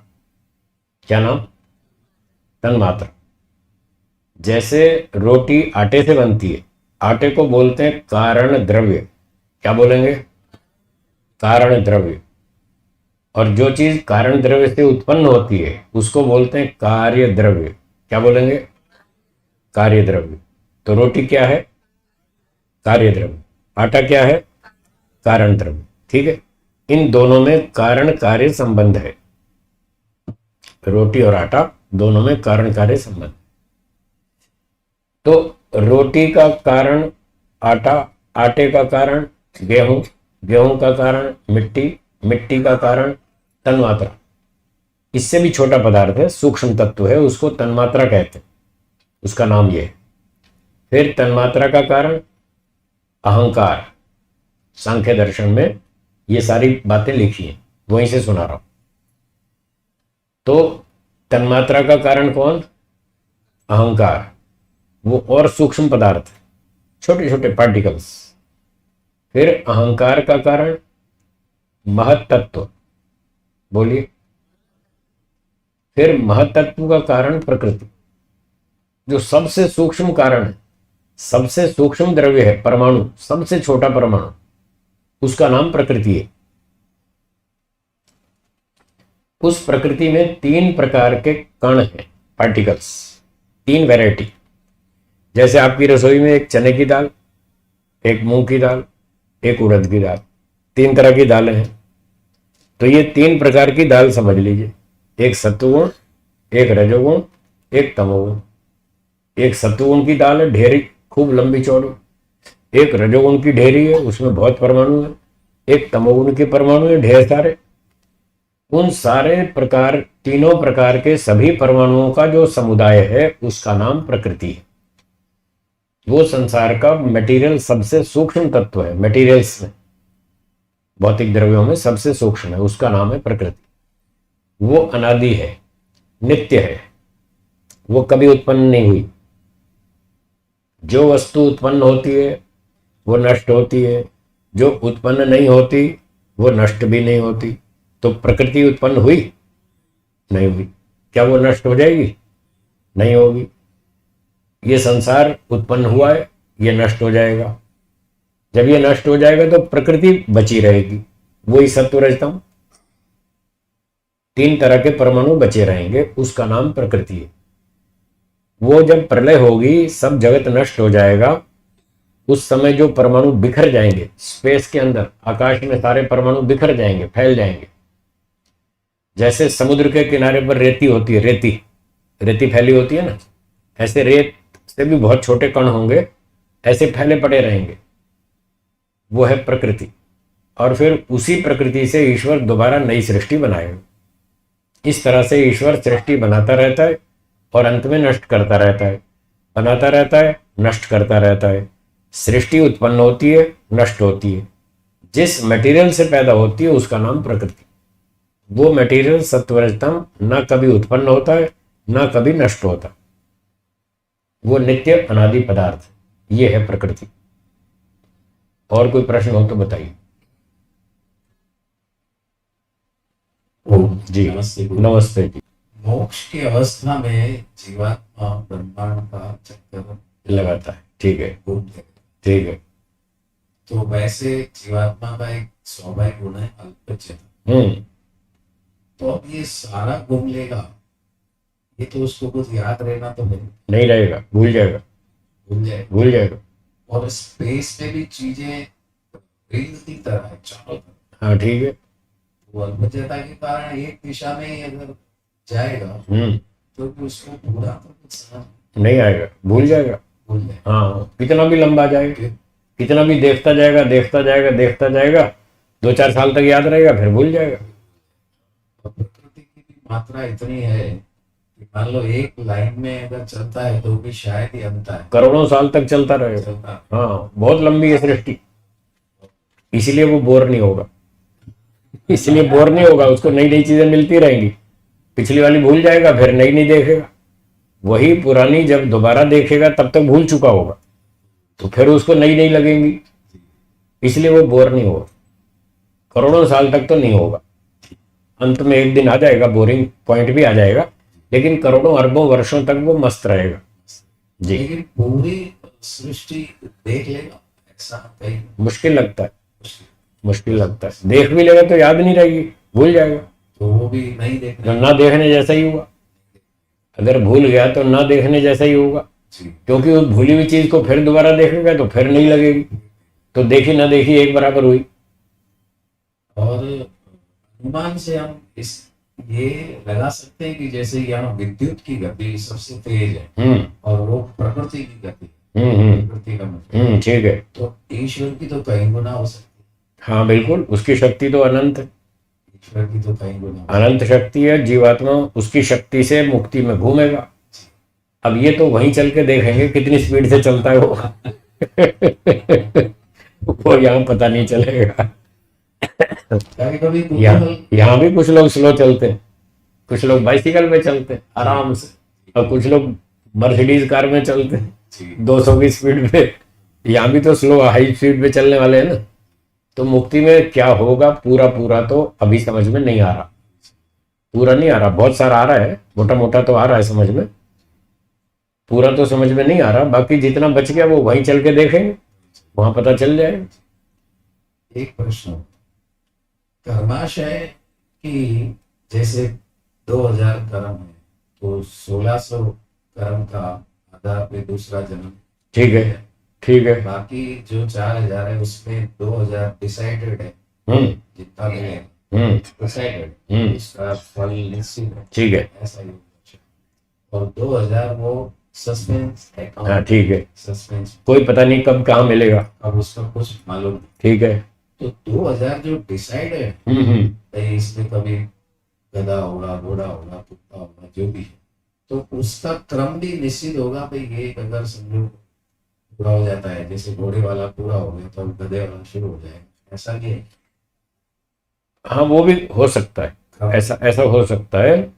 क्या नाम? तन्मात्रा। जैसे रोटी आटे से बनती है, आटे को बोलते हैं कारण द्रव्य। क्या बोलेंगे? कारण द्रव्य। और जो चीज कारण द्रव्य से उत्पन्न होती है उसको बोलते हैं कार्य द्रव्य। क्या बोलेंगे? कार्य द्रव्य। तो रोटी क्या है? कार्य द्रव्य। आटा क्या है? कारण द्रव्य। ठीक है, इन दोनों में कारण कार्य संबंध है। रोटी और आटा दोनों में कारण कार्य संबंध। तो रोटी का कारण आटा, आटे का कारण गेहूं, गेहूं का कारण मिट्टी, मिट्टी का कारण तन्मात्रा। इससे भी छोटा पदार्थ है, सूक्ष्म तत्व है, उसको तन्मात्रा कहते हैं, उसका नाम यह है। फिर तन्मात्रा का कारण अहंकार। सांख्य दर्शन में ये सारी बातें लिखी हैं, वहीं से सुना रहा हूं। तो तन्मात्रा का कारण कौन? अहंकार। वो और सूक्ष्म पदार्थ, छोटे छोटे पार्टिकल्स। फिर अहंकार का कारण महत्तत्व। बोलिए। फिर महत्तत्व का कारण प्रकृति। जो सबसे सूक्ष्म कारण है, सबसे सूक्ष्म द्रव्य है, परमाणु, सबसे छोटा परमाणु, उसका नाम प्रकृति है। उस प्रकृति में 3 प्रकार के कण हैं, पार्टिकल्स, 3 वैरायटी। जैसे आपकी रसोई में एक चने की दाल, एक मूंग की दाल, एक उड़द की दाल, 3 तरह की दालें हैं। तो ये 3 प्रकार की दाल समझ लीजिए। एक सत्वगुण, एक रजोगुण, एक तमोगुण। एक सत्वगुण की दाल है, ढेरी, खूब लंबी चौड़ी। एक रजोगुण की ढेरी है, उसमें बहुत परमाणु है। एक तमोगुण के परमाणु है, ढेर सारे। उन सारे प्रकार, तीनों प्रकार के सभी परमाणुओं का जो समुदाय है उसका नाम प्रकृति है। वो संसार का मटेरियल सबसे सूक्ष्म तत्व है, मटेरियल्स में, भौतिक द्रव्यों में सबसे सूक्ष्म है, उसका नाम है प्रकृति। वो अनादि है, नित्य है, वो कभी उत्पन्न नहीं हुई। जो वस्तु उत्पन्न होती है वो नष्ट होती है, जो उत्पन्न नहीं होती वो नष्ट भी नहीं होती। तो प्रकृति उत्पन्न हुई? नहीं हुई। क्या वो नष्ट हो जाएगी? नहीं होगी। ये संसार उत्पन्न हुआ है, ये नष्ट हो जाएगा। जब ये नष्ट हो जाएगा तो प्रकृति बची रहेगी, वही सत्व रजतम, 3 तरह के परमाणु बचे रहेंगे, उसका नाम प्रकृति है। वो जब प्रलय होगी, सब जगत नष्ट हो जाएगा, उस समय जो परमाणु बिखर जाएंगे स्पेस के अंदर, आकाश में सारे परमाणु बिखर जाएंगे, फैल जाएंगे। जैसे समुद्र के किनारे पर रेती होती है, रेती, रेती फैली होती है ना, ऐसे रेत से भी बहुत छोटे कण होंगे, ऐसे फैले पड़े रहेंगे। वो है प्रकृति। और फिर उसी प्रकृति से ईश्वर दोबारा नई सृष्टि बनाएगा। इस तरह से ईश्वर सृष्टि बनाता रहता है और अंत में नष्ट करता रहता है, बनाता रहता है, नष्ट करता रहता है। सृष्टि उत्पन्न होती है, नष्ट होती है। जिस मटेरियल से पैदा होती है उसका नाम प्रकृति। वो मटेरियल सत्वरजतम ना कभी उत्पन्न होता है, ना कभी नष्ट होता। वो नित्य अनादि पदार्थ, ये है प्रकृति। और कोई प्रश्न हो तो बताइए। जी
नमस्ते गुरु।
नमस्ते जी।
मोक्ष की अवस्था में जीवात्मा ब्रह्मांड का चक्कर
लगाता है, ठीक है,
घूमते हैं।
ठीक है।
तो वैसे जीवात्मा का एक स्वाभाविक गुण है अल्पज्यता।
हम्म।
तो अब ये सारा गुण लेगा, ये तो उसको कुछ याद रहना तो
नहीं रहेगा, भूल जाएगा,
भूल जाए।
भूल जाएगा।
और स्पेस में भी चीजें रिंग की तरह है चारों तरफ।
हाँ ठीक है।
वो अल्पज्यता के कारण एक दिशा में ही अगर जाएगा
हम्म।
तो भी उसको पूरा तो कुछ समझ
नहीं आएगा, भूल जाएगा।
भूल जाए।
हाँ, कितना भी लंबा जाएगा, कितना भी देखता जाएगा, देखता जाएगा, देखता जाएगा, 2-4 साल तक याद रहेगा, फिर भूल जाएगा।
और प्रकृति की भी मात्रा इतनी है कि मान लो एक लाइन में अगर चलता है तो भी शायद ही अंत है,
करोड़ों साल तक चलता रहेगा।
चलता है।
हाँ, बहुत लंबी है सृष्टि, इसलिए वो बोर नहीं होगा। इसलिए बोर नहीं होगा, उसको नई नई चीजें मिलती रहेंगी। पिछली वाली भूल जाएगा, फिर नई नई देखेगा। वही पुरानी जब दोबारा देखेगा तब तक भूल चुका होगा, तो फिर उसको नई नई लगेंगी, इसलिए वो बोर नहीं होगा। करोड़ों साल तक तो नहीं होगा, अंत में एक दिन आ जाएगा, बोरिंग पॉइंट भी आ जाएगा, लेकिन करोड़ों अरबों वर्षों तक वो मस्त रहेगा। जी।
लेकिन पूरी सृष्टि देख लेगा ऐसा कहीं
मुश्किल लगता है,
मुश्किल।
मुश्किल लगता है। देख भी लेगा तो याद नहीं रहेगी, भूल जाएगा।
तो वो भी नहीं देखना।
ना देखने जैसा ही हुआ, अगर भूल गया तो ना देखने जैसा ही होगा,
जी।
क्योंकि उस भूली हुई चीज को फिर दोबारा देखेगा तो फिर नहीं लगेगी। तो देखी ना देखी एक बराबर हुई।
और अनुमान से हम इस ये लगा सकते हैं कि जैसे यहाँ विद्युत की गति सबसे तेज है
हम्म।
और वो प्रकृति की गति,
हम्म।
प्रकृति का मतलब,
ठीक है।
तो ईश्वर की तो कई गुना हो सकती
हाँ बिल्कुल, उसकी शक्ति तो अनंत है,
है, ईश्वर की तो कई गुना हो
अनंत शक्ति है। जीवात्मा उसकी शक्ति से मुक्ति में घूमेगा। अब ये तो वहीं चल के देखेंगे कितनी स्पीड से चलता है वो। वो यहाँ पता नहीं चलेगा।
सकती है। कभी
यहाँ भी कुछ लोग स्लो चलते हैं, कुछ लोग बाइसिकल में चलते हैं आराम से, और कुछ लोग मर्सिडीज कार में चलते हैं 200 की स्पीड पे। यहाँ भी तो स्लो हाई स्पीड पे चलने वाले हैं ना। तो मुक्ति में क्या होगा पूरा पूरा तो अभी समझ में नहीं आ रहा, पूरा नहीं आ रहा, बहुत सारा आ रहा है, मोटा मोटा तो आ रहा है समझ में, पूरा तो समझ में नहीं आ रहा। बाकी जितना बच गया वो वहीं चल के देखेंगे, वहां पता चल जाएगा।
एक प्रश्न, कर्माशय कि जैसे 2000 कर्म है तो 1600 कर्म का आधार पे दूसरा जन्म,
ठीक है, ठीक है।
बाकी जो 4000 है उसमें 2000 डिसाइडेड है,
हम्म।
जितना मिलेगा डिसाइडेड, उसका फल निश्चित है,
ठीक है।
ऐसा ही होगा। और 2000 वो सस्पेंस है,
हाँ ठीक है,
सस्पेंस,
कोई पता नहीं कब कहाँ मिलेगा।
अब उसका कुछ मालूम नहीं।
ठीक है।
तो 2000 जो डिसाइड है, भाई इसमें कभी गधा होगा, घोड़ा होगा, कुत्ता होगा, जो भी है, तो उसका क्रम भी निश्चित होगा। भाई ये अगर समझो पूरा हो जाता है, जैसे घोड़े वाला पूरा हो गया तो गधे वाला शुरू हो जाएगा, ऐसा नहीं है।
हाँ वो भी हो सकता है, ऐसा ऐसा हो सकता है।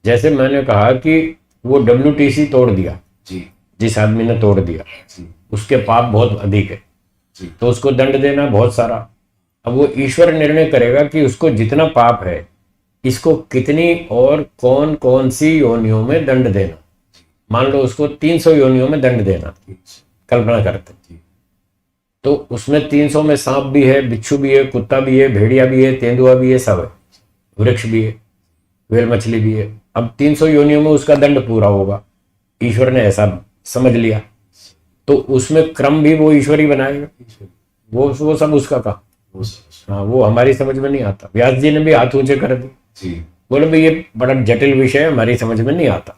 जैसे मैंने कहा कि वो WTC तोड़ दिया,
जी
जिस आदमी ने तोड़ दिया
जी
उसके पाप बहुत अधिक है,
जी,
तो उसको दंड देना बहुत सारा। अब वो ईश्वर निर्णय करेगा कि उसको जितना पाप है इसको कितनी और कौन कौन सी योनियों में दंड देना। मान लो उसको 300 योनियों में दंड देना, कल्पना करते, तो उसमें 300 में सांप भी है, बिच्छू भी है, कुत्ता भी है, भेड़िया भी है, तेंदुआ भी है, सब है, वृक्ष भी है, वेल मछली भी है। अब 300 योनियों में उसका दंड पूरा होगा, ईश्वर ने ऐसा समझ लिया, तो उसमें क्रम भी वो ईश्वर ही बनाएगा। वो सब उसका काम। हाँ, वो हमारी समझ में नहीं आता। व्यास जी ने भी हाथ ऊंचे कर दिए,
जी,
बोले भाई ये बड़ा जटिल विषय है, हमारी समझ में नहीं आता,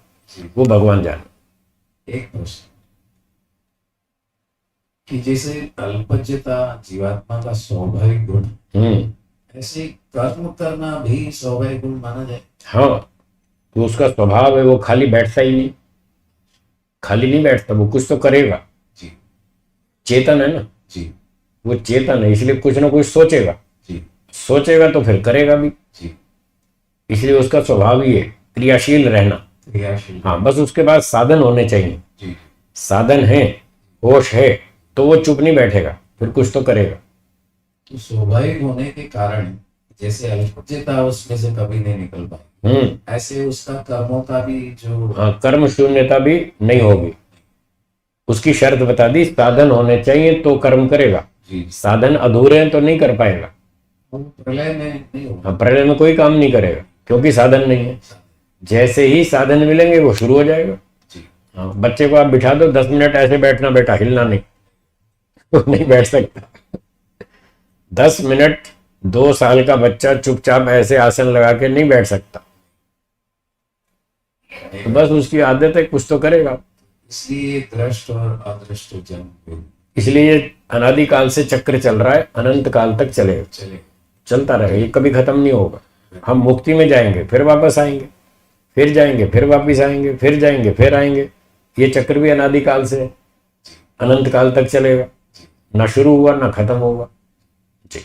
वो भगवान जाने।
एक प्रश्न कि जैसे अल्पज्यता जीवात्मा का स्वाभाविक गुण, ऐसे कर्म करना भी स्वाभाविक गुण माना जाए।
हाँ, तो उसका स्वभाव है, वो खाली बैठता ही नहीं, खाली नहीं बैठता, वो कुछ तो करेगा।
जी,
चेतन है ना,
जी,
वो चेतन है, इसलिए कुछ ना कुछ सोचेगा,
जी,
सोचेगा तो फिर करेगा भी,
जी,
इसलिए उसका स्वभाव ही है क्रियाशील रहना।
क्रियाशील।
हाँ, बस उसके पास साधन होने चाहिए।
जी,
साधन है, होश है, तो वो चुप नहीं बैठेगा, फिर कुछ तो करेगा।
तो स्वाभाविक होने के कारण जैसे अल्पज्यता उसमें से कभी नहीं निकल पाई, ऐसे उसका कर्मों का भी जो,
हाँ, कर्म शून्यता भी नहीं होगी। उसकी शर्त बता दी, साधन होने चाहिए तो कर्म करेगा,
जी
साधन अधूरे हैं तो नहीं कर पाएगा।
वो प्रलय में नहीं होगा।
हाँ, प्रलय में कोई काम नहीं करेगा क्योंकि साधन नहीं है। जैसे ही साधन मिलेंगे वो शुरू हो जाएगा।
जी
हाँ, बच्चे को आप बिठा दो 10 मिनट ऐसे बैठना बेटा, हिलना नहीं, वो नहीं बैठ सकता। 10 मिनट 2 साल का बच्चा चुपचाप ऐसे आसन लगा के नहीं बैठ सकता। तो बस उसकी आदत है, कुछ तो करेगा।
इसलिए दृष्ट और अदृष्ट जन्म
इसलिए अनादिकाल से चक्र चल रहा है, अनंत काल तक चलेगा,
चले।
चलता रहेगा, ये कभी खत्म नहीं होगा। हम मुक्ति में जाएंगे फिर वापस आएंगे, फिर जाएंगे फिर वापस आएंगे, फिर जाएंगे फिर आएंगे। ये चक्र भी अनादिकाल से अनंत काल तक चलेगा, ना शुरू हुआ ना खत्म होगा। जी।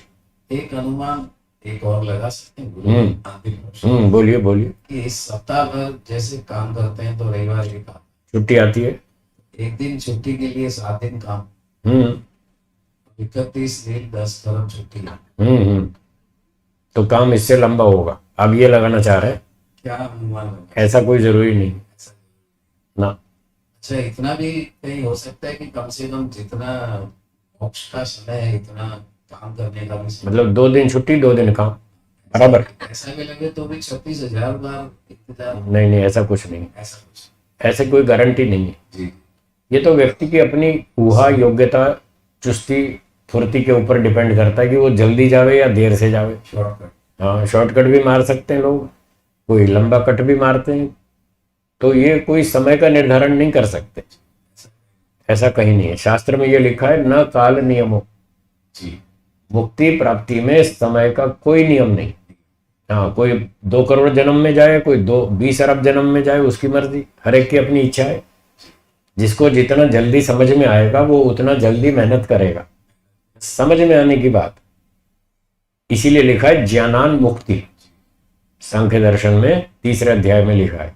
एक अनुमान एक और लगा सकते हैं गुरु, आखिरी प्रश्न,
बोलिए बोलिए।
कि इस सप्ताह भर जैसे काम करते हैं तो रविवार एक आता
छुट्टी आती है।
है, एक दिन छुट्टी के लिए 7 दिन काम,
हम्म
31 दिन 10 तरफ छुट्टी है।
हम्म तो काम इससे लंबा होगा, आप ये लगाना चाह रहे हैं?
क्या अनुमान लगा?
ऐसा कोई जरूरी नहीं
ऐसा-
ना।
अच्छा, इतना भी कहीं हो सकता है कि कम से कम जितना मोक्ष का समय है इतना काम करने का भी समय,
मतलब 2 दिन छुट्टी 2 दिन काम, बराबर।
ऐसा भी लगे तो भी 36,000 बार इंतजार,
नहीं नहीं, ऐसा कुछ नहीं,
ऐसा कुछ।
ऐसे कोई गारंटी नहीं है।
जी
ये तो व्यक्ति की अपनी ऊहा, योग्यता, चुस्ती, फुर्ती के ऊपर डिपेंड करता है कि वो जल्दी जावे या देर से जावे।
शॉर्टकट।
हाँ, शॉर्टकट भी मार सकते हैं लोग, कोई लंबा कट भी मारते हैं। तो ये कोई समय का निर्धारण नहीं कर सकते, ऐसा कहीं नहीं है। शास्त्र में ये लिखा है, न काल नियमो।
जी
मुक्ति प्राप्ति में समय का कोई नियम नहीं। हाँ, कोई 2 करोड़ जन्म में जाए, कोई 20 अरब जन्म में जाए, उसकी मर्जी, हर एक की अपनी इच्छा है। जिसको जितना जल्दी समझ में आएगा वो उतना जल्दी मेहनत करेगा, समझ में आने की बात। इसीलिए लिखा है ज्ञानान मुक्ति, सांख्य दर्शन में 3रे अध्याय में लिखा है,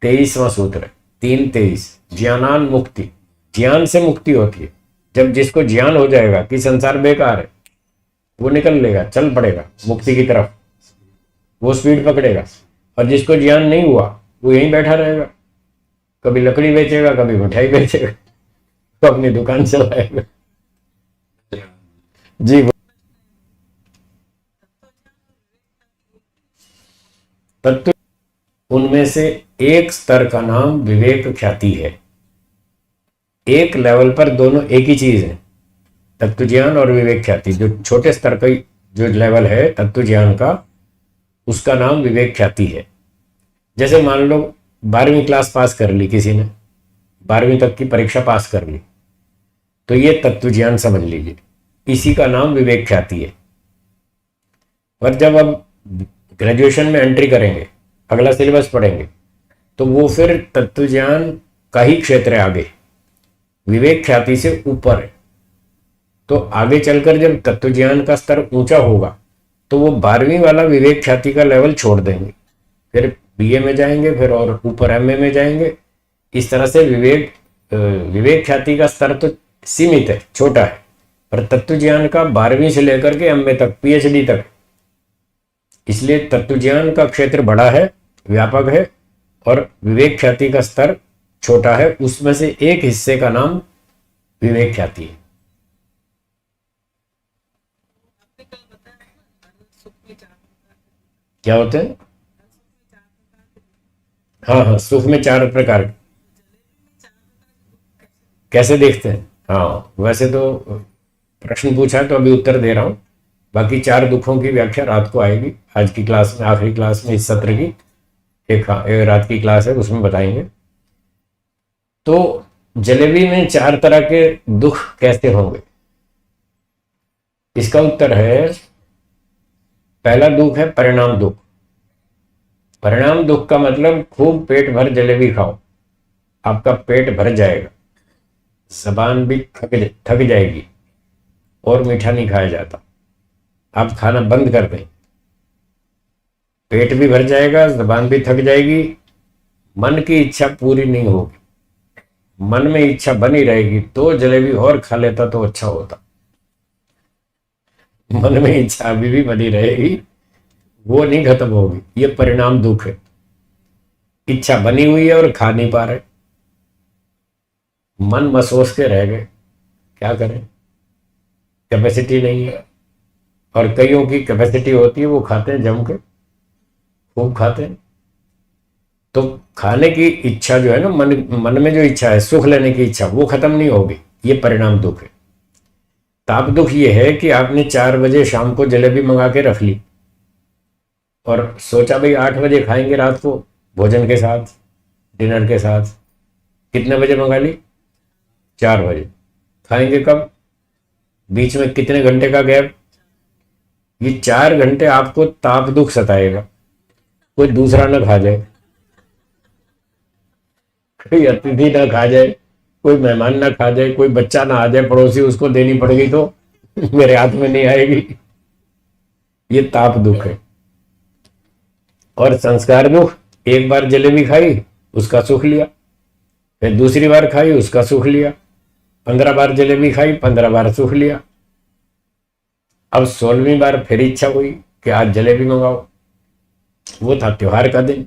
23वां सूत्र, 3:23, ज्ञानान मुक्ति। ज्ञान से मुक्ति होती है। जब जिसको ज्ञान हो जाएगा कि संसार बेकार है, वो निकल लेगा, चल पड़ेगा मुक्ति की तरफ, वो स्पीड पकड़ेगा। और जिसको ज्ञान नहीं हुआ वो यहीं बैठा रहेगा, कभी लकड़ी बेचेगा, कभी मिठाई बेचेगा, तो अपनी दुकान चलाएगा। जी। तत्व उनमें से एक स्तर का नाम विवेक ख्याति है। एक लेवल पर दोनों एक ही चीज है, तत्व ज्ञान और विवेक ख्याति। जो छोटे स्तर का जो लेवल है तत्व ज्ञान का, उसका नाम विवेक ख्याति है। जैसे मान लो 12वीं क्लास पास कर ली किसी ने, 12वीं तक की परीक्षा पास कर ली, तो ये तत्व ज्ञान समझ लीजिए, इसी का नाम विवेक ख्याति है। और जब अब ग्रेजुएशन में एंट्री करेंगे, अगला सिलेबस पढ़ेंगे, तो वो फिर तत्व ज्ञान का ही क्षेत्र है, आगे विवेक ख्याति से ऊपर है। तो आगे चलकर जब तत्व ज्ञान का स्तर ऊंचा होगा तो वो 12वीं वाला विवेक ख्याति का लेवल छोड़ देंगे, फिर बीए में जाएंगे, फिर और ऊपर एमए में जाएंगे। इस तरह से विवेक ख्याति का स्तर तो सीमित है, छोटा है, पर तत्व ज्ञान का 12वीं से लेकर के एमए तक, पीएचडी तक। इसलिए तत्व ज्ञान का क्षेत्र बड़ा है, व्यापक है, और विवेक ख्याति का स्तर छोटा है। उसमें से एक हिस्से का नाम विवेक ख्याति है। क्या होते हैं? हाँ हाँ, सुख में 4 प्रकार। कैसे देखते हैं? हाँ, वैसे तो प्रश्न पूछा है तो अभी उत्तर दे रहा हूं। बाकी 4 दुखों की व्याख्या रात को आएगी, आज की क्लास में, आखिरी क्लास में इस सत्र की एक रात की क्लास है, उसमें बताएंगे। तो जलेबी में 4 तरह के दुख कैसे होंगे? इसका उत्तर है, पहला दुख है परिणाम दुख। परिणाम दुख का मतलब खूब पेट भर जलेबी खाओ, आपका पेट भर जाएगा, जबान भी थक जाएगी, और मीठा नहीं खाया जाता, आप खाना बंद कर दें, पेट भी भर जाएगा, जबान भी थक जाएगी, मन की इच्छा पूरी नहीं होगी, मन में इच्छा बनी रहेगी, तो जलेबी और खा लेता तो अच्छा होता। मन में इच्छा अभी भी बनी रहेगी, वो नहीं खत्म होगी, ये परिणाम दुख है। इच्छा बनी हुई है और खा नहीं पा रहे, मन मसोस के रह गए, क्या करें? कैपेसिटी नहीं है। और कईयों की कैपेसिटी होती है, वो खाते हैं जम के, खूब खाते हैं। तो खाने की इच्छा जो है ना, मन में जो इच्छा है, सुख लेने की इच्छा, वो खत्म नहीं होगी, ये परिणाम दुख है। ताप दुख ये है कि आपने 4 बजे शाम को जलेबी मंगा के रख ली और सोचा भाई 8 बजे खाएंगे रात को भोजन के साथ, डिनर के साथ। कितने बजे मंगा ली? 4 बजे। खाएंगे कब? बीच में कितने घंटे का गैप? ये 4 घंटे आपको ताप दुख सताएगा। कोई दूसरा ना खा जाए, कोई अतिथि ना खा जाए, कोई मेहमान ना खा जाए, कोई बच्चा ना आ जाए पड़ोसी, उसको देनी पड़ेगी तो मेरे हाथ में नहीं आएगी। ये ताप दुख है। और संस्कार दुख, एक बार जलेबी खाई उसका सुख लिया, फिर दूसरी बार खाई उसका सुख लिया, 15 बार जलेबी खाई 15 बार सुख लिया। अब 16वीं बार फिर इच्छा हुई कि आज जलेबी मंगाओ। वो था त्योहार का दिन,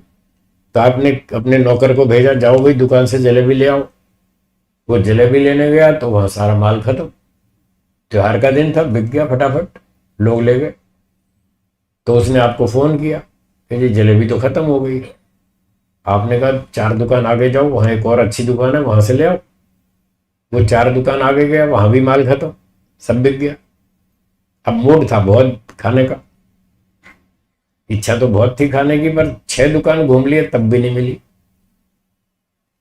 तो आपने अपने नौकर को भेजा, जाओ भाई दुकान से जलेबी ले आओ। वो जलेबी लेने गया तो वहां सारा माल खत्म। त्योहार का दिन था, बिक गया फटाफट, लोग ले गए। तो उसने आपको फोन किया कि जी जलेबी तो खत्म हो गई। आपने कहा 4 दुकान आगे जाओ, वहां एक और अच्छी दुकान है, वहां से ले आओ। वो 4 दुकान आगे गया, वहां भी माल खत्म, सब बिक गया। अब मूड था बहुत खाने का, इच्छा तो बहुत थी खाने की, पर 6 दुकान घूम लिए तब भी नहीं मिली।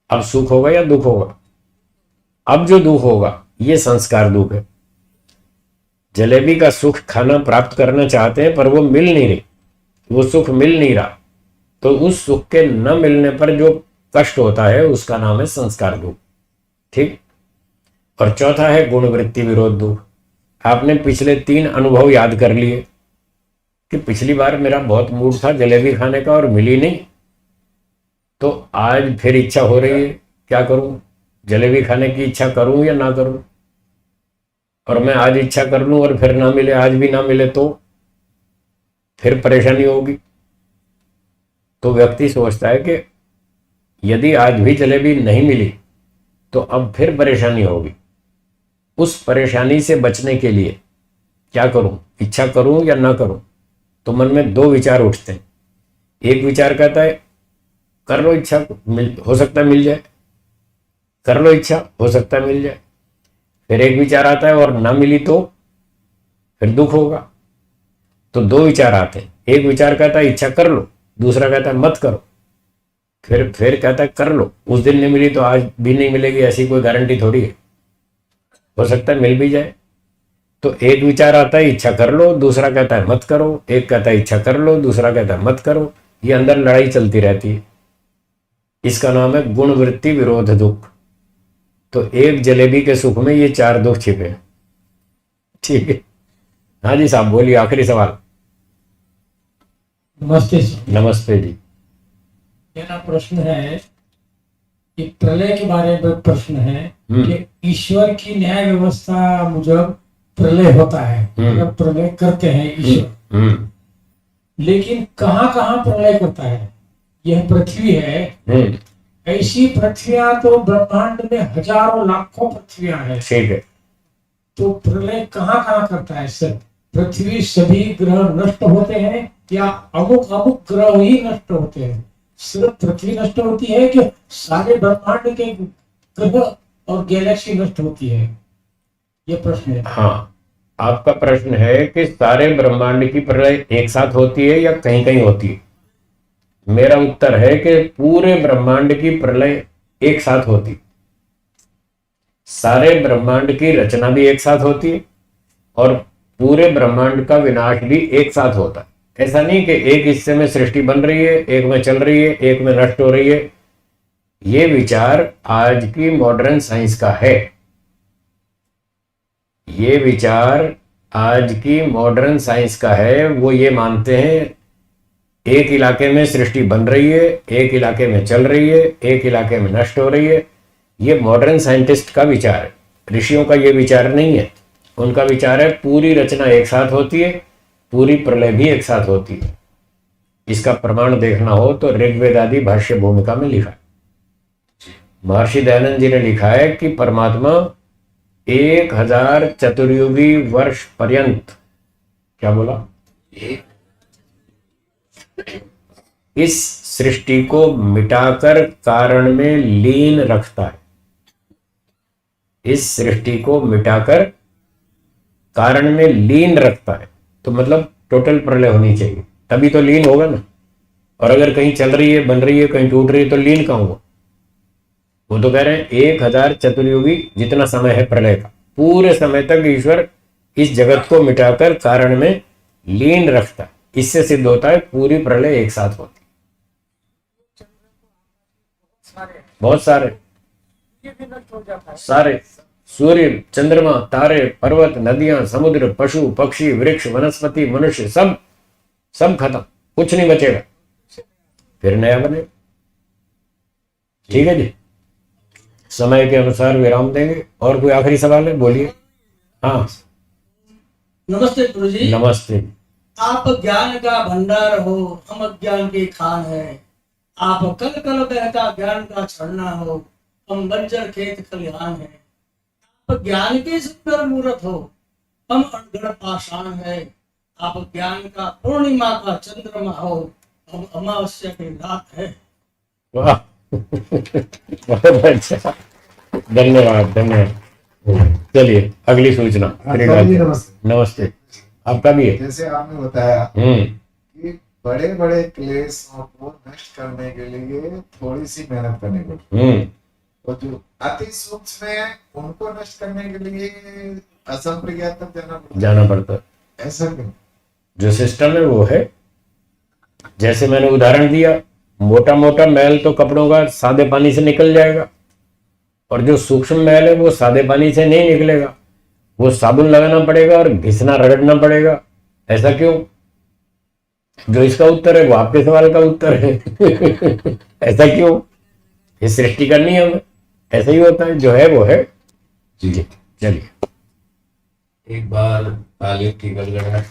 अब सुख होगा या दुख होगा? अब जो दुख होगा ये संस्कार दुख है। जलेबी का सुख खाना प्राप्त करना चाहते हैं पर वो मिल नहीं रही, वो सुख मिल नहीं रहा, तो उस सुख के न मिलने पर जो कष्ट होता है उसका नाम है संस्कार दुख। ठीक। और चौथा है गुणवृत्ति विरोध दुख। आपने पिछले 3 अनुभव याद कर लिए कि पिछली बार मेरा बहुत मूड था जलेबी खाने का और मिली नहीं, तो आज फिर इच्छा हो रही है, क्या करूं? जलेबी खाने की इच्छा करूं या ना करूं? और मैं आज इच्छा कर लूं और फिर ना मिले, आज भी ना मिले तो फिर परेशानी होगी। तो व्यक्ति सोचता है कि यदि आज भी जलेबी नहीं मिली तो अब फिर परेशानी होगी। उस परेशानी से बचने के लिए क्या करूं? इच्छा करूं या ना करूं? तो मन में 2 विचार उठते हैं। एक विचार कहता है कर लो इच्छा, हो सकता है मिल जाए, कर लो इच्छा, हो सकता है मिल जाए। फिर एक विचार आता है और ना मिली तो फिर दुख होगा। तो 2 विचार आते हैं। एक विचार कहता है इच्छा कर लो, दूसरा कहता है मत करो। फिर कहता है कर लो, उस दिन नहीं मिली तो आज भी नहीं मिलेगी, ऐसी कोई गारंटी थोड़ी है, हो सकता है मिल भी जाए। तो एक विचार आता है इच्छा कर लो, दूसरा कहता है मत करो, एक कहता है इच्छा कर लो, दूसरा कहता है मत करो। ये अंदर लड़ाई चलती रहती है। इसका नाम है गुणवृत्ति विरोध दुख। तो एक जलेबी के सुख में ये 4 दुख छिपे हैं। ठीक है। हाँ जी साहब बोलिए, आखिरी सवाल।
नमस्ते सर।
नमस्ते जी।
मेरा प्रश्न है कि प्रलय के बारे में प्रश्न है कि ईश्वर की न्याय व्यवस्था मुजब प्रलय होता है, मतलब प्रलय करते हैं ईश्वर, लेकिन कहाँ कहाँ प्रलय करता है? यह पृथ्वी है, ऐसी पृथ्वियां तो ब्रह्मांड में हजारों लाखों पृथ्वियां हैं।
ठीक है।
तो प्रलय कहाँ कहाँ करता है सर? पृथ्वी सभी ग्रह नष्ट होते हैं या अमुक अमुक ग्रह ही नष्ट होते हैं? सिर्फ पृथ्वी नष्ट होती है कि सारे ब्रह्मांड के ग्रह और गैलेक्सी नष्ट होती है? ये प्रश्न है।
हाँ, आपका प्रश्न है कि सारे ब्रह्मांड की प्रलय एक साथ होती है या कहीं कहीं होती है? मेरा उत्तर है कि पूरे ब्रह्मांड की प्रलय एक साथ होती। सारे ब्रह्मांड की रचना भी एक साथ होती है और पूरे ब्रह्मांड का विनाश भी एक साथ होता है। ऐसा नहीं कि एक हिस्से में सृष्टि बन रही है, एक में चल रही है, एक में नष्ट हो रही है। ये विचार आज की मॉडर्न साइंस का है। ये विचार आज की मॉडर्न साइंस का है। वो ये मानते हैं एक इलाके में सृष्टि बन रही है, एक इलाके में चल रही है, एक इलाके में नष्ट हो रही है। ये मॉडर्न साइंटिस्ट का विचार है, ऋषियों का ये विचार नहीं है। उनका विचार है पूरी रचना एक साथ होती है, पूरी प्रलय भी एक साथ होती है। इसका प्रमाण देखना हो तो ऋग्वेद आदि भाष्य भूमिका में लिखा है। महर्षि दयानंद जी ने लिखा है कि परमात्मा 1000 चतुर्युगी वर्ष पर्यंत, क्या बोला,
एक
इस सृष्टि को मिटाकर कारण में लीन रखता है। इस सृष्टि को मिटाकर कारण में लीन रखता है, तो मतलब टोटल प्रलय होनी चाहिए, तभी तो लीन होगा ना। और अगर कहीं चल रही है, बन रही है, कहीं टूट रही है, तो लीन कहाँ हुआ। वो तो कह रहे हैं 1000 चतुर्युगी जितना समय है प्रलय का, पूरे समय तक ईश्वर इस जगत को मिटाकर कारण में लीन रखता है। इससे सिद्ध होता है पूरी प्रलय एक साथ होती है। बहुत सारे सारे सूर्य, चंद्रमा, तारे, पर्वत, नदियां, समुद्र, पशु, पक्षी, वृक्ष, वनस्पति, मनुष्य, सब सब खत्म, कुछ नहीं बचेगा, फिर नया बने। ठीक है जी, समय के अनुसार विराम देंगे। और कोई आखिरी सवाल है, बोलिए। हाँ,
नमस्ते गुरु जी।
नमस्ते।
आप ज्ञान का भंडार हो, हम अज्ञान के खान है। आप कल कल बहता ज्ञान का झरना हो, हम बंजर खेत खलिहान है। आप ज्ञान के सुंदर मूर्त हो, हम अनगढ़ पाषाण है। आप ज्ञान का पूर्णिमा का चंद्रमा हो, हम अमावस्या की रात है।
वाह बहुत अच्छा, धन्यवाद धन्यवाद। चलिए अगली सूचना।
नमस्ते।
नमस्ते, आपका भी है।
जैसे आपने बताया
हम्म
कि बड़े बड़े क्लेशों को नष्ट करने के लिए थोड़ी सी मेहनत करनी पड़ती है, और जो अति सूक्ष्म है उनको नष्ट करने के लिए असंप्रज्ञात तक जाना पड़ता है। ऐसा क्यों?
जो सिस्टम है वो है, जैसे मैंने उदाहरण दिया, मोटा मोटा मैल तो कपड़ों का सादे पानी से निकल जाएगा, और जो सूक्ष्म मैल है वो सादे पानी से नहीं निकलेगा, वो साबुन लगाना पड़ेगा और घिसना रगड़ना पड़ेगा। ऐसा क्यों? जो इसका उत्तर है वो आपके सवाल का उत्तर है। ऐसा क्यों? ये सृष्टि का नियम है, ऐसा ही होता है, जो है वो है।
जी
चलिए,
एक बार तालियों की गड़गड़ाहट